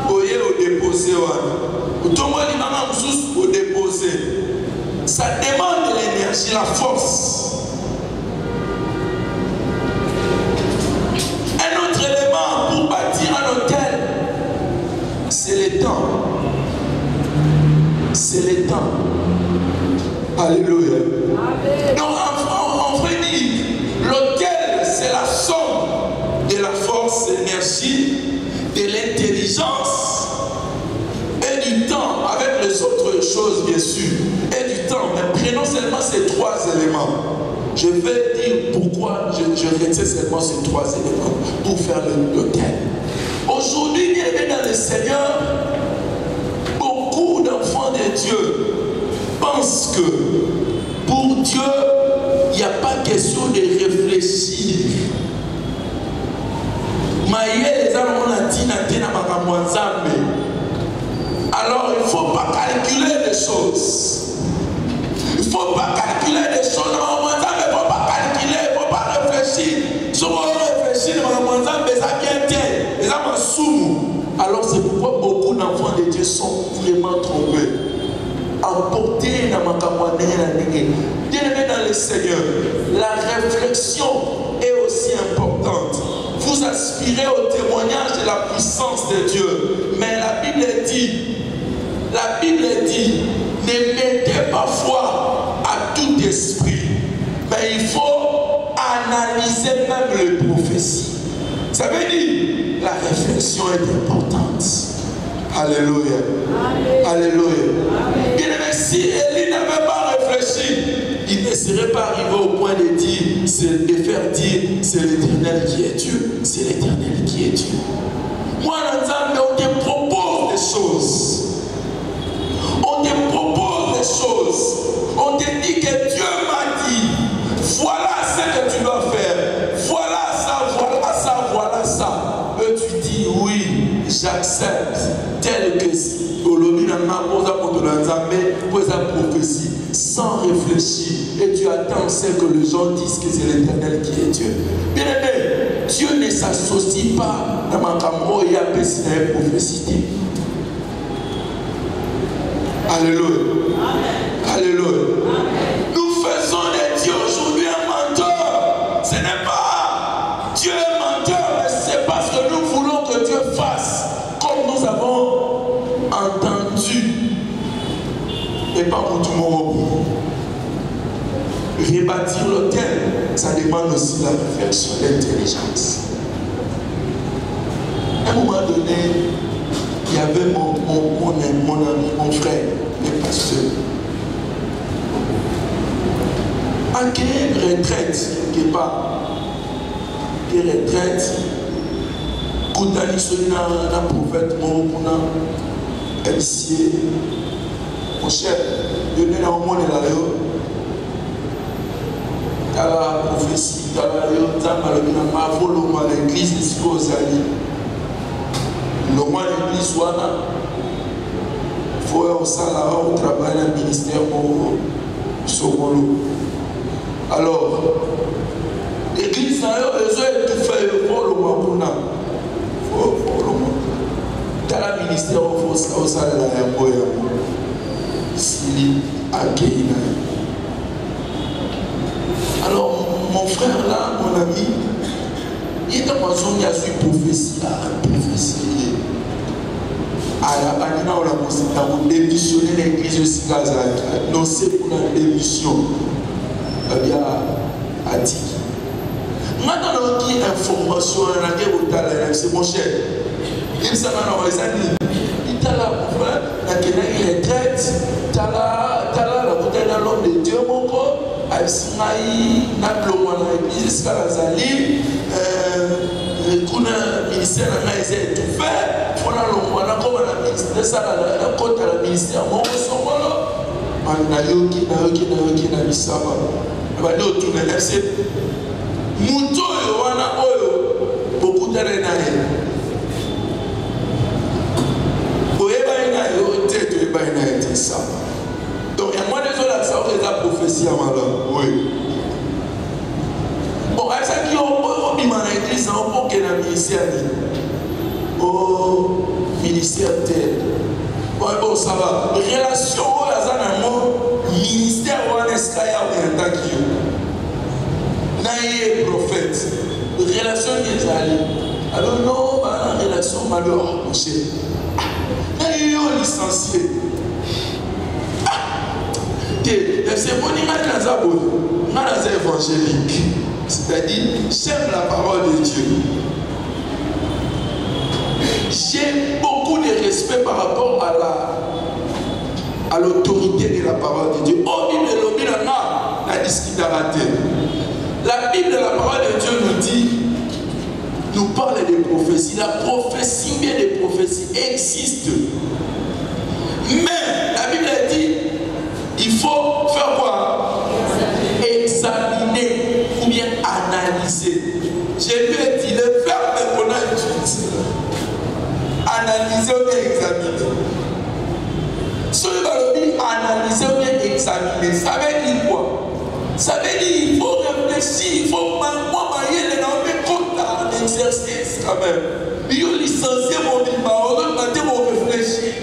au déposé. Retomber les libanga au déposé. Ça demande l'énergie, la force. Un autre élément pour bâtir un hôtel, c'est le temps. C'est le temps. Alléluia. Donc en vrai dire, l'hôtel c'est la somme de la force, de l'énergie, de l'intelligence et du temps, avec les autres choses bien sûr, et du temps. Mais prenons seulement ces trois éléments. Je vais dire pourquoi je retiens seulement ces trois éléments pour faire l'hôtel. Aujourd'hui, bien dans le Seigneur, beaucoup d'enfants de Dieu pensent que pour Dieu, il n'y a pas question de réfléchir. Alors il ne faut pas calculer les choses. Il ne faut pas calculer les choses. Il ne faut pas calculer, il ne faut pas réfléchir. Si on réfléchit, alors c'est pourquoi beaucoup d'enfants de Dieu sont vraiment trompés. Emportés dans ma bien-aimés dans le Seigneur, la réflexion est aussi importante. Vous aspirez au témoignage de la puissance de Dieu. Mais la Bible dit, ne mettez pas foi à tout esprit. Mais il faut analyser même les prophéties. Ça veut dire, la réflexion est importante. Alléluia. Alléluia. Bien aimé, si Élie n'avait pas réfléchi, il ne serait pas arrivé au point de dire, de faire dire, c'est l'Éternel qui est Dieu. C'est l'Éternel qui est Dieu. Moi, on te propose des choses. On te propose des choses. On te dit que Dieu m'a dit, voilà ce que tu dois faire. Voilà ça, voilà ça, voilà ça. Et tu dis, oui, j'accepte. Tel que prophétie, sans réfléchir. Et tu attends ce que les gens disent que c'est l'Éternel qui est Dieu. Bien aimé, Dieu ne s'associe pas dans ma camro et à une prophétie. Alléluia. Alléluia. Nous faisons des Et pas pour tout le monde. Rebâtir l'hôtel, ça demande aussi la réflexion, l'intelligence. À un moment donné, il y avait mon ami, mon frère, le pasteur. En quelle retraite, quelque part, quelle retraite, quand on a un prophète, un MC, mon cher, je viens au monde de la rue. Dans la prophétie, dans la rue, dans l'église de Skozali. Le roi de l'église, il faut au travail dans le ministère au Sokolo. Alors, l'église, ils ont tout fait pour le roi. Dans le ministère, il faut au Sili Akeina. Alors, mon frère là, mon ami, il est en zone, il a su prophétie. À la banina, on a démissionné l'église de Sikaza. Non, c'est pour la démission. Il y a dit. Maintenant, on a information, c'est mon cher. Il s'en a envoyé. Il t'a là, il est traite. T'as là, la bouteille dans l'homme de Dieu, mon corps. Aïsmaï, Nabloma, l'église, Skalazali, le ministère a tout fait. On a l'homme, comme la ministère, ça, la côte à la ministère, mon sang, on a yoki, na misaba. On va aller autour de l'FC. Mouto, on a oyo, beaucoup de renaïs. Donc, il y a moins de choses à savoir que la prophétie à malheur. Oui. Bon, à ça qui ont mis dans l'église, on peut qu'il y ait un ministère. Au ministère tel. Bon, ça va. Relation à un ministère ou un esclave ou un taquio. Naïe prophète. Relation qui est allée. Alors, non, la relation malheur, mon cher. Naïe licencié. C'est mon image évangélique. C'est-à-dire, j'aime la parole de Dieu. J'ai beaucoup de respect par rapport à l'autorité de la parole de Dieu. Oh, Bible, la discute raté. La Bible, la parole de Dieu nous dit, nous parle des prophéties. La prophétie, bien des prophéties existent. Mais la Bible dit, il faut faire quoi? Examiner ou bien analyser. J'ai vu dire le verbe qu'on a utilisé. Analyser ou bien examiner. Ce que l'on dit analyser ou bien examiner, ça veut dire quoi? Ça veut dire qu'il faut réfléchir, il faut manier les noms comme un exercice quand même. Il faut licencier mon bimba, on va réfléchir.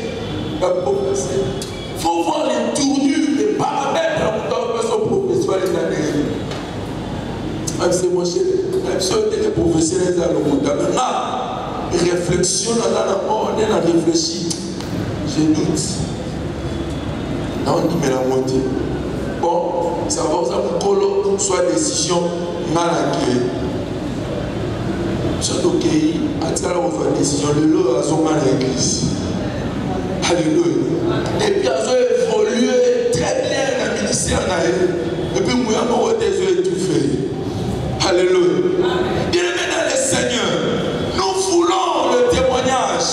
Il faut voir les tournures, les paramètres dans son professionnel des années. Même si moi, même si on était professionnel dans le monde, maintenant, réflexion dans la mort, on a réfléchi. Je doute. Là, on dit, mais la montée. Bon, ça va vous avoir soit décision mal accueillie. Surtout qu'il a dit qu'on va faire décision, le lot a son mal à l'église. Alléluia. Et puis, elles ont évolué très bien dans le ministère. Et puis, moi, je suis étouffé. Alléluia. Bien-aimés dans le Seigneur, nous voulons le témoignage.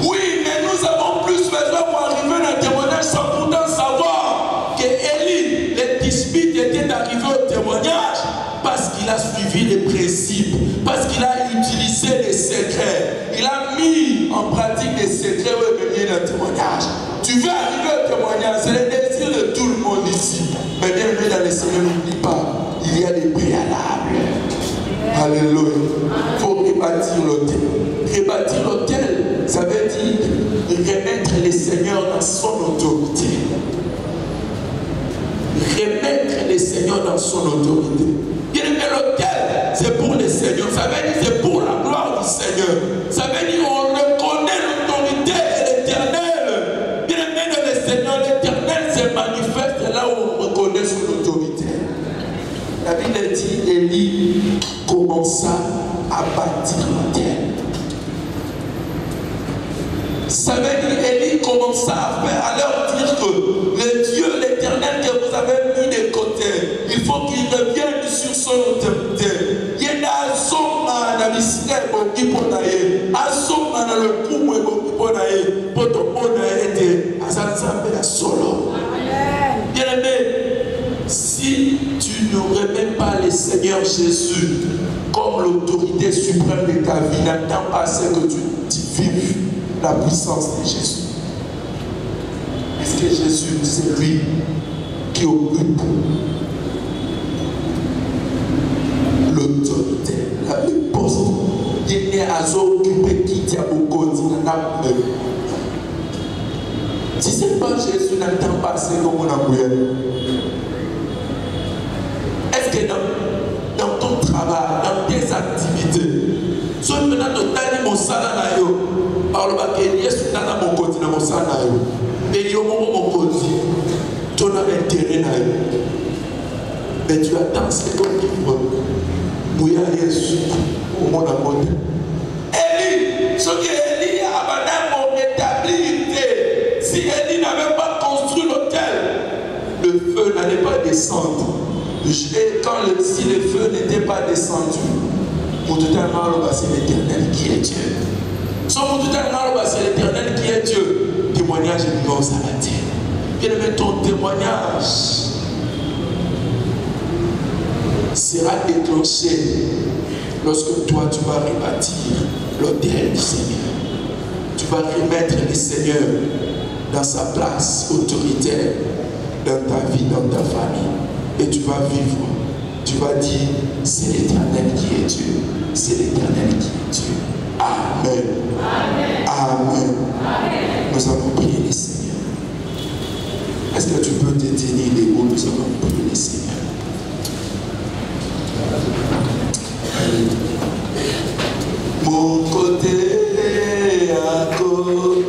Oui, mais nous avons plus besoin pour arriver dans le témoignage sans pourtant savoir que Élie, les disputes étaient arrivés au témoignage parce qu'il a suivi les principes, parce qu'il a utilisé les secrets. Il a mis en pratique les secrets où il est venu dans le témoignage. Tu veux arriver au témoignage, c'est le désir de tout le monde ici. Mais bien aimé dans le Seigneur, n'oublie pas, il y a des préalables. Alléluia. Il faut rebâtir l'autel. Rebâtir l'autel, ça veut dire remettre le Seigneur dans son autorité. Remettre le Seigneur dans son autorité. Bien aimé, l'autel, c'est pour le Seigneur. Ça veut dire c'est pour la gloire du Seigneur. Ça veut dire on reconnaît l'autorité de l'Éternel. Bien aimé dans le Seigneur, l'Éternel, c'est Ça veut dire Élie commença à leur dire que le Dieu, l'Éternel que vous avez mis de côté, il faut qu'il revienne sur son autorité. Il y a un son à la mystère qui peut aller, un son à le coup qui peut aller, pour ton honneur et à solo. Bien aimé, si tu ne remets pas le Seigneur Jésus comme l'autorité suprême de ta vie, n'attends pas ce que tu vives la puissance de Jésus. Est-ce que Jésus, c'est lui qui occupe l'autorité, le poste? Il est à s'occuper qui tient au quotidien. Si ce n'est pas Jésus, n'attends pas ce que l'on a voulu. Est-ce que dans ton travail, dans tes activités, si tu as mon salaire, par le bac, Yesu nana mon côté na mon salaire, mais il y a mon côté, tu as intérêt là, mais tu attends ce qu'on dit pour y aller au monde à monde. Élie, ce que Élie a abandonné établi, si Élie n'avait pas construit l'autel, le feu n'allait pas descendre. Et quand si le feu n'était pas descendu, pour tout un mal, c'est l'Éternel qui est Dieu. Sauf pour tout un mal, c'est l'Éternel qui est Dieu. Témoignage de nous à la terre. Bien aimé, ton témoignage sera déclenché lorsque toi tu vas rebâtir l'autel du Seigneur. Tu vas remettre le Seigneur dans sa place autoritaire dans ta vie, dans ta famille. Et tu vas vivre. Tu vas dire, c'est l'Éternel qui est Dieu. C'est l'Éternel qui est Dieu. Amen. Amen. Amen. Amen. Nous avons prié le Seigneur. Est-ce que tu peux te tenir debout? Nous avons prié le Seigneur. Mon côté à côté,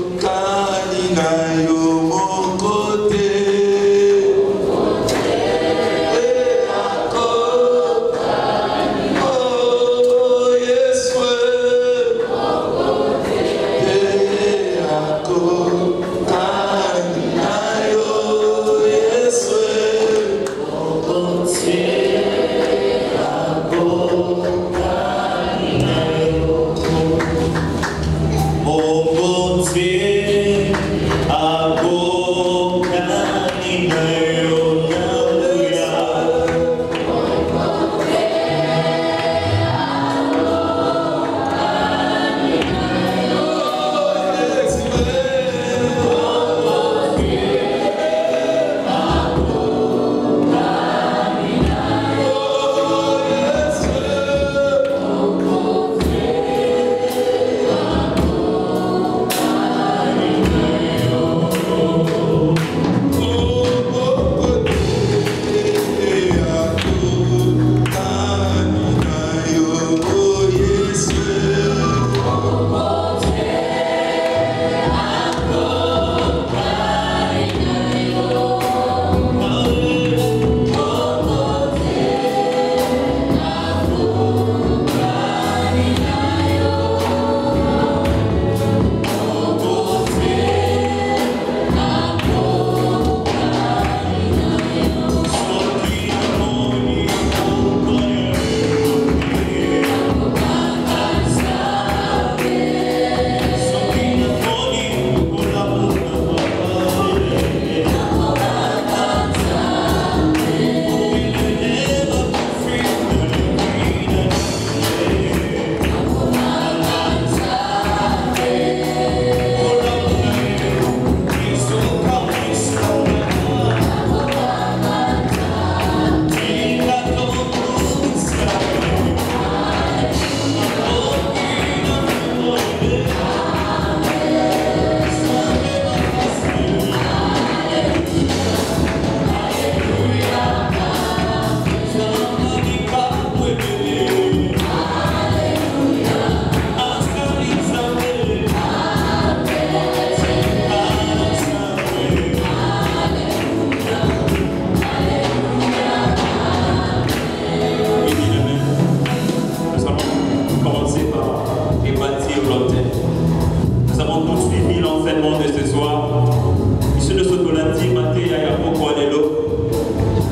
mon côté. Nous avons tous suivi l'enfant. l'enseignement de ce soir. Monsieur le Sotolandi, Maté, Ayapoko, Alelo.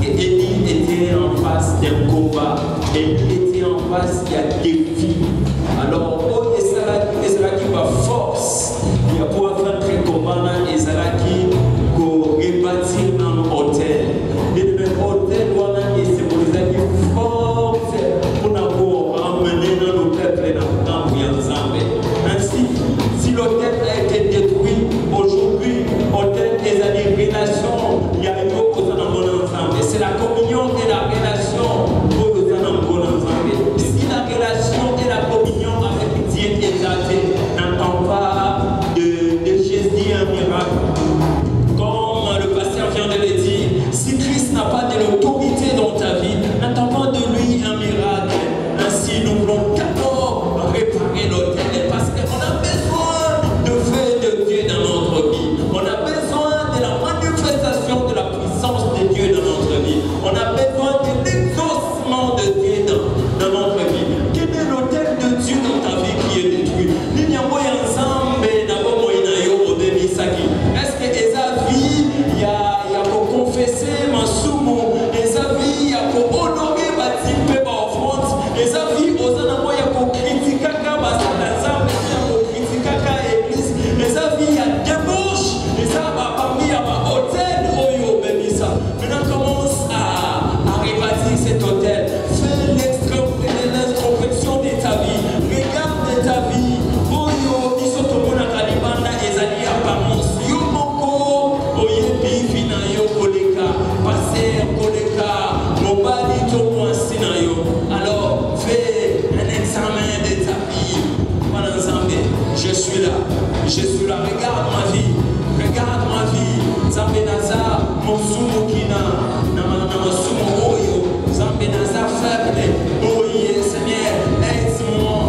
Et Élie était en face d'un combat. Élie était en face d'un défi. Alors, oh, Ezra qui va force. Il y a pour faire un combat, Ezra qui rebâtir un hôtel. Et le hôtel, voilà, et c'est pour les amis force pour nous emmener dans le peuple et dans le Zambé. Ainsi, si l'hôtel a été détruit aujourd'hui, hôtel des années relation, il y a une autre chose dans le Zambé. C'est la communion et la relation pour le Zambé. Si la relation et la communion avec Dieu exalté n'entend pas de Jésus un miracle. Si Christ n'a pas de l'autorité dans ta vie, n'attends pas de lui un miracle. Ainsi, nous voulons d'abord réparer l'autel parce qu'on a besoin de feu de Dieu dans notre vie. On a besoin de la manifestation de la puissance de Dieu dans notre vie. On a besoin de l'exaucement de Dieu dans notre vie. Quel est l'autel de Dieu dans ta vie qui est détruit? Est-ce que Esavi, il y a pour confesser ma soumo, Esavi, il y a pour honorer ma type offrande, Esavi, il y a pour critiquer ma il y a pour critiquer l'église, Esavi, il y a débauche, Esavi, parmi il y a ma hôtel, Oyo, Bémissa. Maintenant, commence à rebâtir cet hôtel. Fais l'introspection de ta vie, regarde ta vie, Oyo, Isotomona Kalibanda, Ezali, apparence. Alors, fais un examen de ta vie. Je suis là, regarde ma vie, Zambé Naza, mon sumo kina, nama sumo oyo, Zambé Naza faible, oye Seigneur, aide-moi,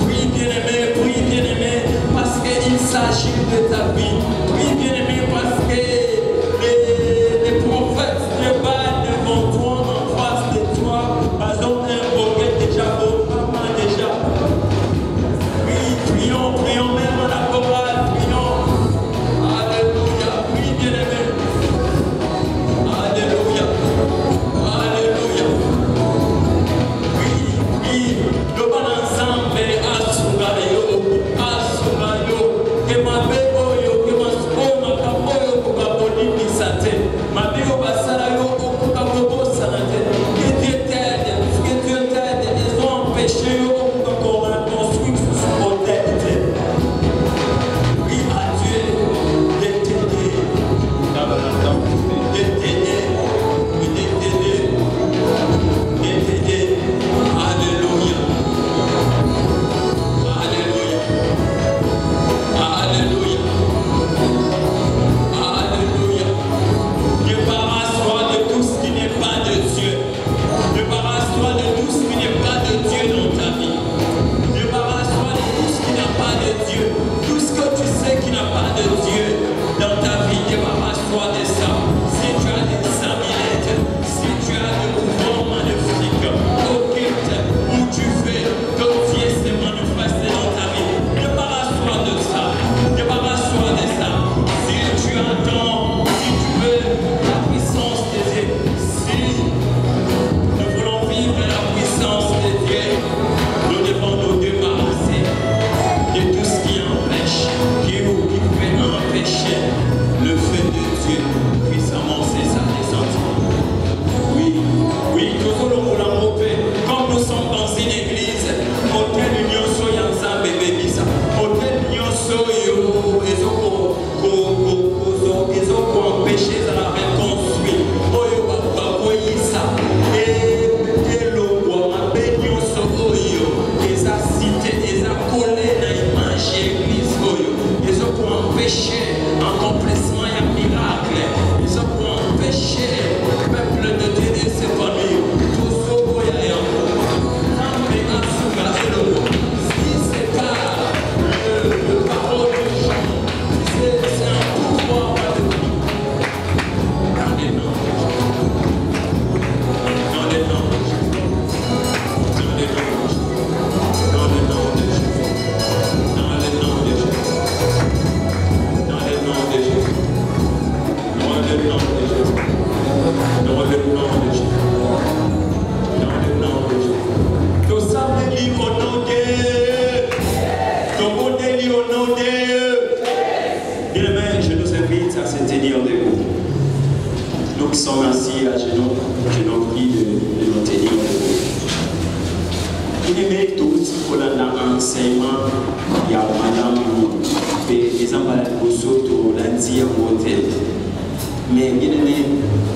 prie bien-aimé, parce qu'il s'agit de ta vie, prie bien-aimé, parce que les prophètes ne battent devant toi, en face de toi, par exemple, un boquet déjà beau, maman déjà. Prions même en la chorale, prions. Alléluia, prie bien-aimé. Alléluia. Oui, le bon ensemble est assungayo, que ma bebo yo, que ma spoma sommes assis à genoux, je nous prie de nous tenir debout. Il est tout pour l'enseignement, il y a madame des emballages pour surtout l'anti hôtel. Mais bien aimé,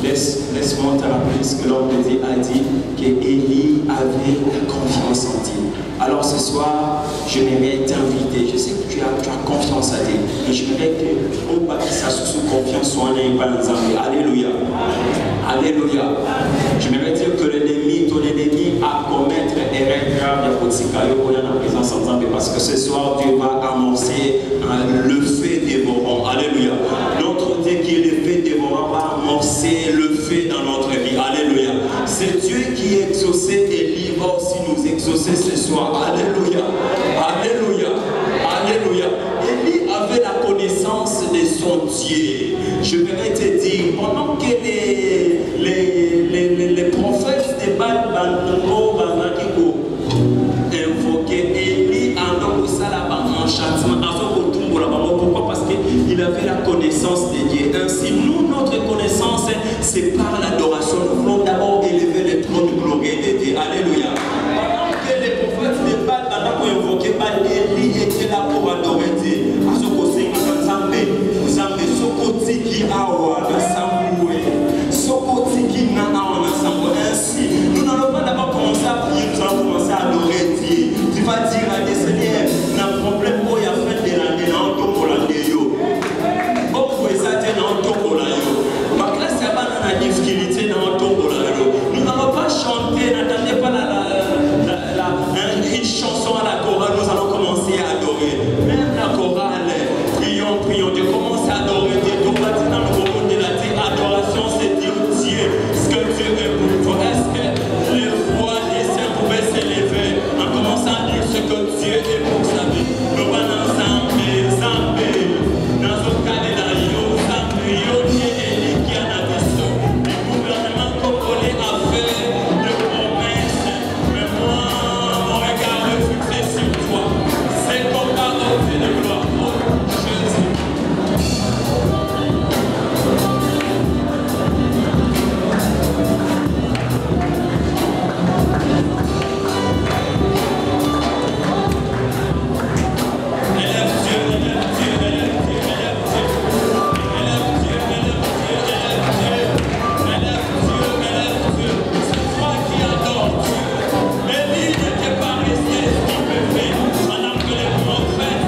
laisse-moi te rappeler ce que l'homme de Dieu a dit, qu'Élie avait la confiance en Dieu. Alors ce soir, je m'aimerais t'inviter. Je sais que tu as confiance en Dieu. Et je voudrais que au bâti sa sous confiance soit en pas ensemble. Alléluia. Alléluia. Je m'aimerais dire que l'ennemi, ton ennemi, a commettre erreur grave de la présence ensemble. Parce que ce soir, Dieu va amorcer le feu dévorant. Alléluia. Notre Dieu qui est le feu dévorant va amorcer le feu dans notre vie. Alléluia. C'est Dieu qui est exaucé et il va aussi nous exaucer ce soir. Alléluia. Alléluia. Alléluia. Élie avait la connaissance de son Dieu. Je vais te dire, pendant que les prophètes de Baal invoquaient Élie en enchantement. Pourquoi? Parce qu'il avait la connaissance de Dieu. Ainsi, nous, notre connaissance, c'est par l'adoration. Nous voulons d'abord élever le trône glorieux de Dieu. Alléluia. Pendant que les prophètes de Baal invoquaient Baal, Élie était là pour adorer Dieu. Ainsi, nous n'allons pas d'abord commencer à prier, nous allons commencer à adorer Dieu. Tu vas dire à Dieu, Seigneur, n'a problème pour y a fait de l'année, non, pour l'année. Oh, vous ça, non, pour l'année. Ma classe, il y a pas de difficulté, non, pour l'année. Nous n'allons pas chanter, n'attendez pas une chanson à la chorale, nous allons commencer à adorer. Même la chorale, prions, prions, Dieu commence à adorer Dieu. Tout va dire dans le moment de la terre, adoration, c'est dire Dieu, ce que Dieu est pour vous. Est-ce que les voix des saints pouvaient s'élever en commençant à dire ce que Dieu est pour sa vie? Nous allons ensemble, dans un cas de la qui a la vision. Le gouvernement congolais a fait de promesses, mais moi, mon regard est fixé sur toi. C'est comme la haute de gloire. Jésus. Pendant que les prophètes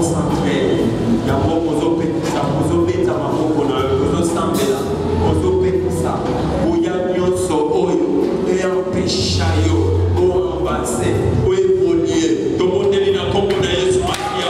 concentré. Il y a beaucoup de ça, vous avez ta maman, vous avez sambela, vous avez ça. Vous y a nyonso oyo, et un péchayo, ou un bassin, ou un polier. Tout le monde est là comme on a Yesu Maria.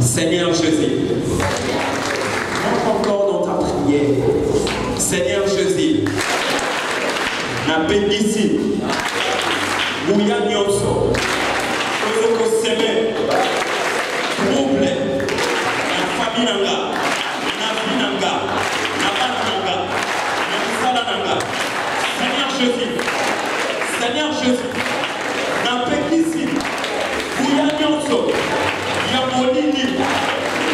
Seigneur Jésus, montre encore dans ta prière. Seigneur Jésus, na bénissi, Bouya Nyonso, Ozoko Seme, trouble, na famille nanga, na vie nanga, na bana nanga, na misala nanga. Seigneur Jésus, na bénissi, Bouya Nyonso. Il y a mon lit,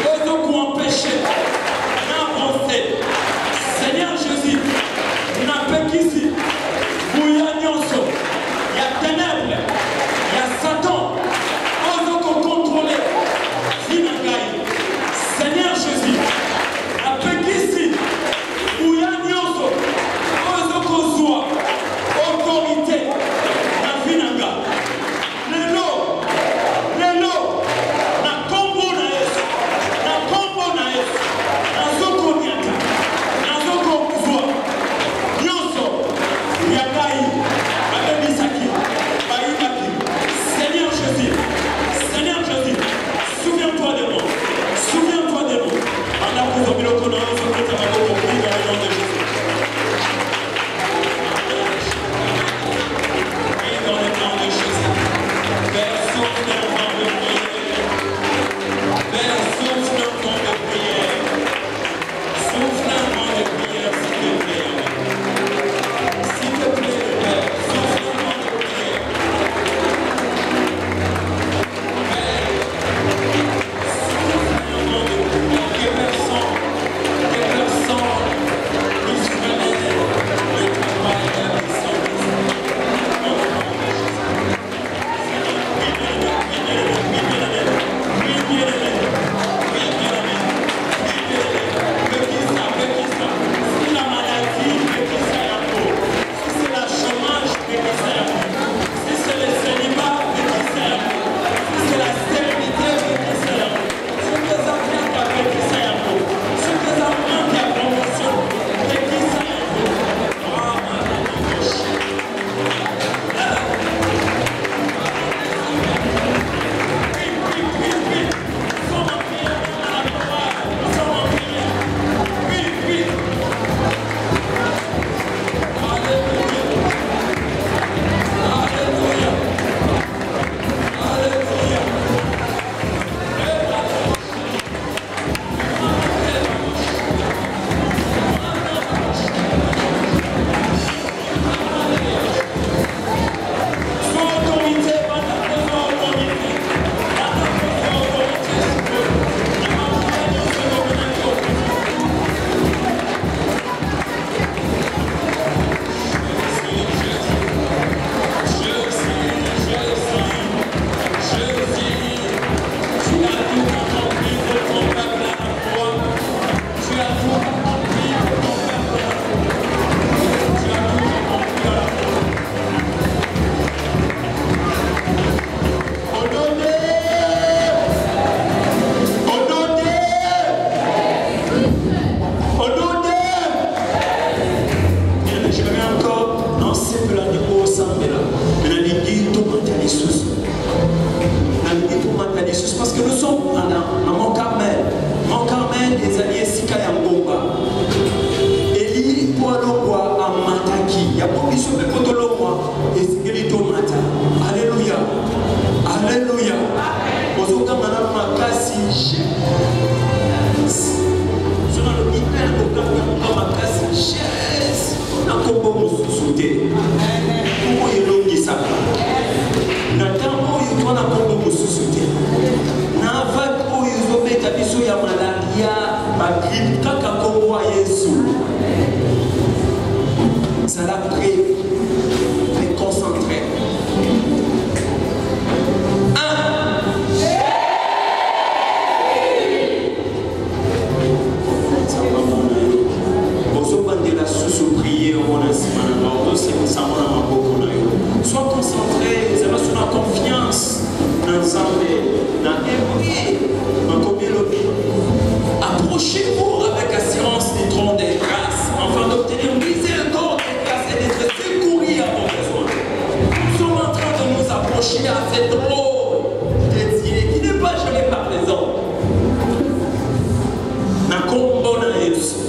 eux empêcher d'avancer. Seigneur Jésus, n'a pas qu'ici, où il y a Nyonso, il y a ténèbres, il y a Satan, eux contrôler. Seigneur Jésus, n'a pas qu'ici, où il y a Nyonso, eux soit autorité, la vie n'a pas. Lélo, Jesus parce que nous sommes dans mon Carmel. Mon Carmel des alliés Sika Yangomba. Eli Poalogwa Amataki. Yabobiso Pekotologwa. Eskelito Mata. Alléluia. Alléluia. Ozoka Madame Makasi. Sur le hyper de Makasi. Yes. Nakombo Moussoute. Comment il longi ça? Natambo il doit Nakombo Moussoute. Nava ko izobeta biso ya malaria ba grippe kaka ko Yesu. Ça l'a pris. Mais concentré. Sois concentré, c'est parce qu'on a confiance ensemble, dans l'évoluer, dans communauté. Approchez-vous avec assurance du trône des grâces, afin d'obtenir miséricorde et grâce et d'être secourus à vos besoins. Nous sommes en train de nous approcher à cette rôle dédiée qui n'est pas jamais par les hommes. Nakombo na Yesu.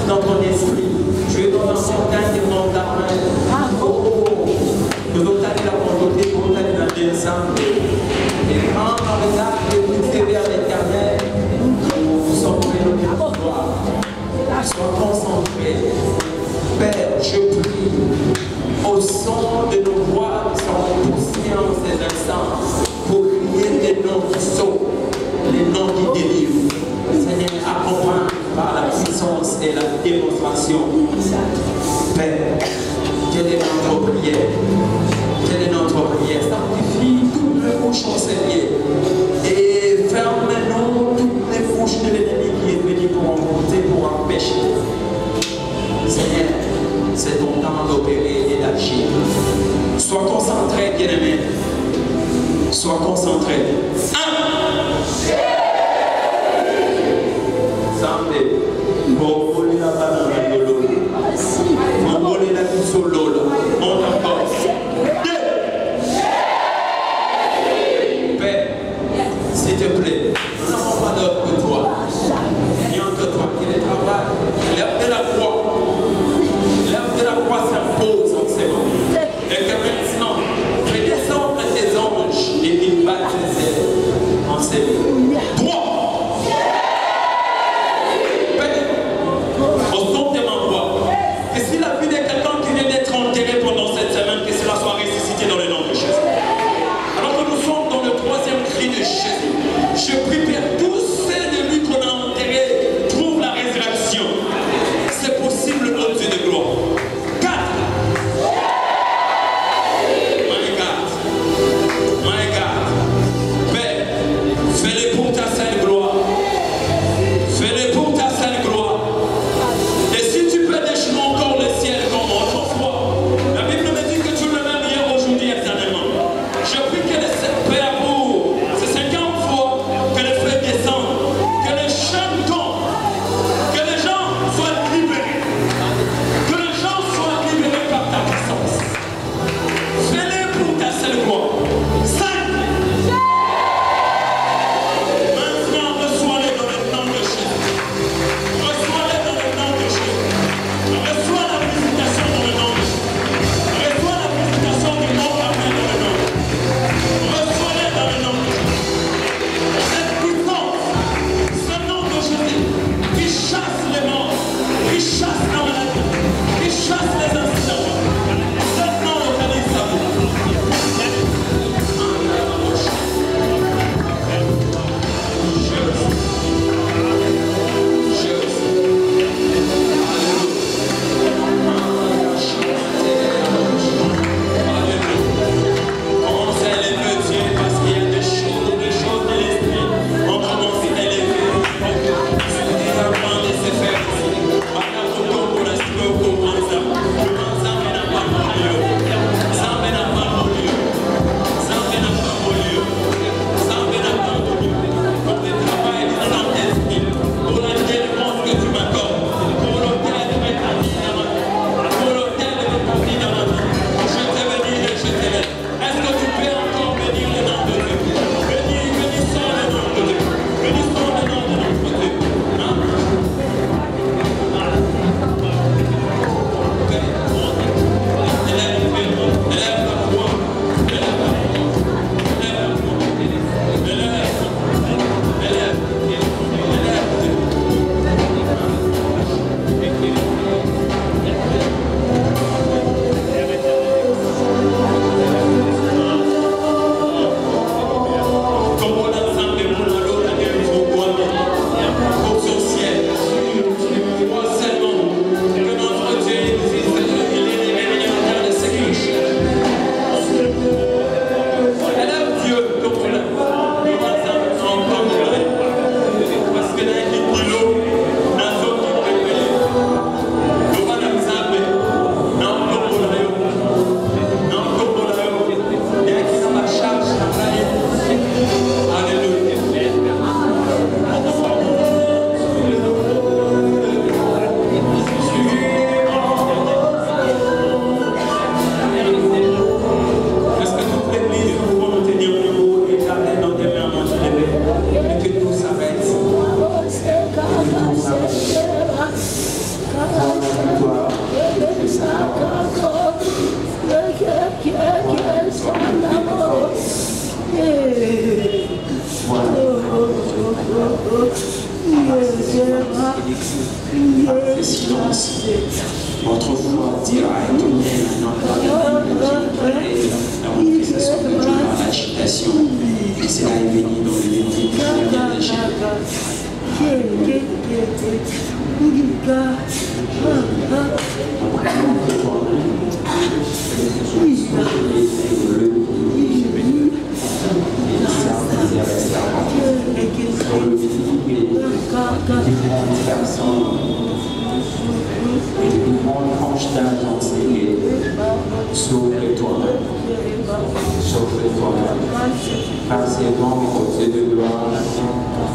dans ton esprit. Tu es dans un montagne de montagne. Oh, nous allons aller la volonté, nous allons aller dans l'ensemble. Et quand on regarde et fixé vers l'éternel, nous sommes prêts de gloire. Sois concentré. Père, je prie au son de nos voix qui sont poussées en ces instants pour crier des noms qui sauvent, les noms qui délivrent. Seigneur, accompagne par la puissance et la démonstration. Père, quelle est notre prière? Quelle est notre prière? Sanctifie toutes les bouches en Seigneur et ferme-nous toutes les bouches de l'ennemi qui est venu pour emporter, pour empêcher. Seigneur, c'est ton temps d'opérer et d'agir. Sois concentré, bien-aimé. Sois concentré. Sambe, Boboli la banane de l'eau. Boboli la solo. On encore. Père, s'il te plaît, nous n'avons pas d'autre que toi. Rien que toi qui les travaille. Lève de la croix. L'œuvre de la croix s'impose en ces moments. Et que maintenant, fais descendre tes anges et qu'ils battent les ailes. le silence. Votre foi dira étonner la manifestation de Dieu par l'agitation. Et cela est béni dans le métier du Seigneur des sauve-toi, sauve-toi, par ces grands côtés de gloire,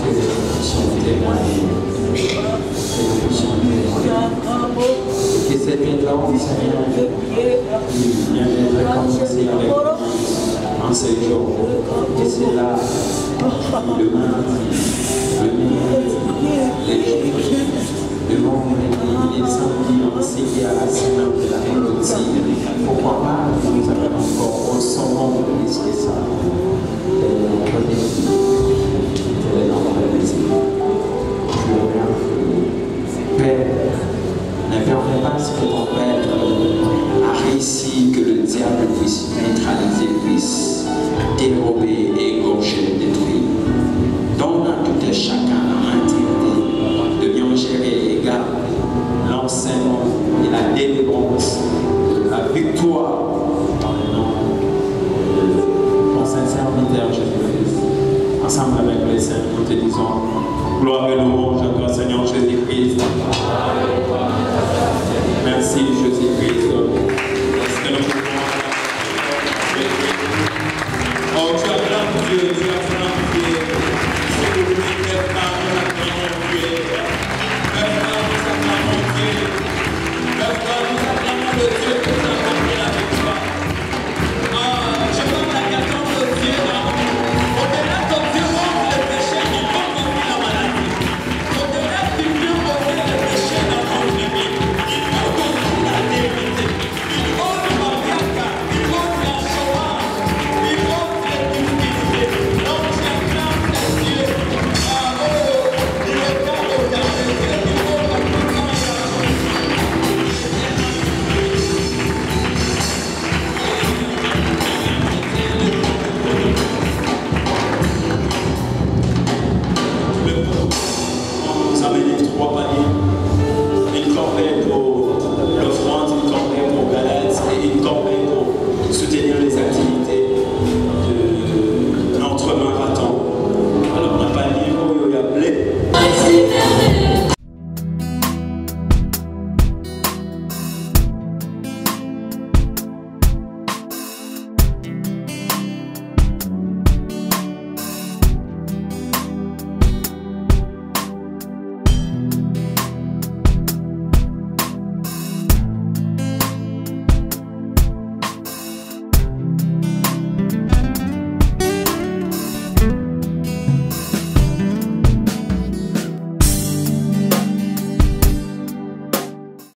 que nous puissions témoigner, que cette énorme Seigneur vienne commencer avec nous en ce jour, et c'est là le mardi, les jours, le monde et les samedis enseigné à la semaine de la médecine. Pourquoi pas, nous avons encore au sommet de l'esprit saint.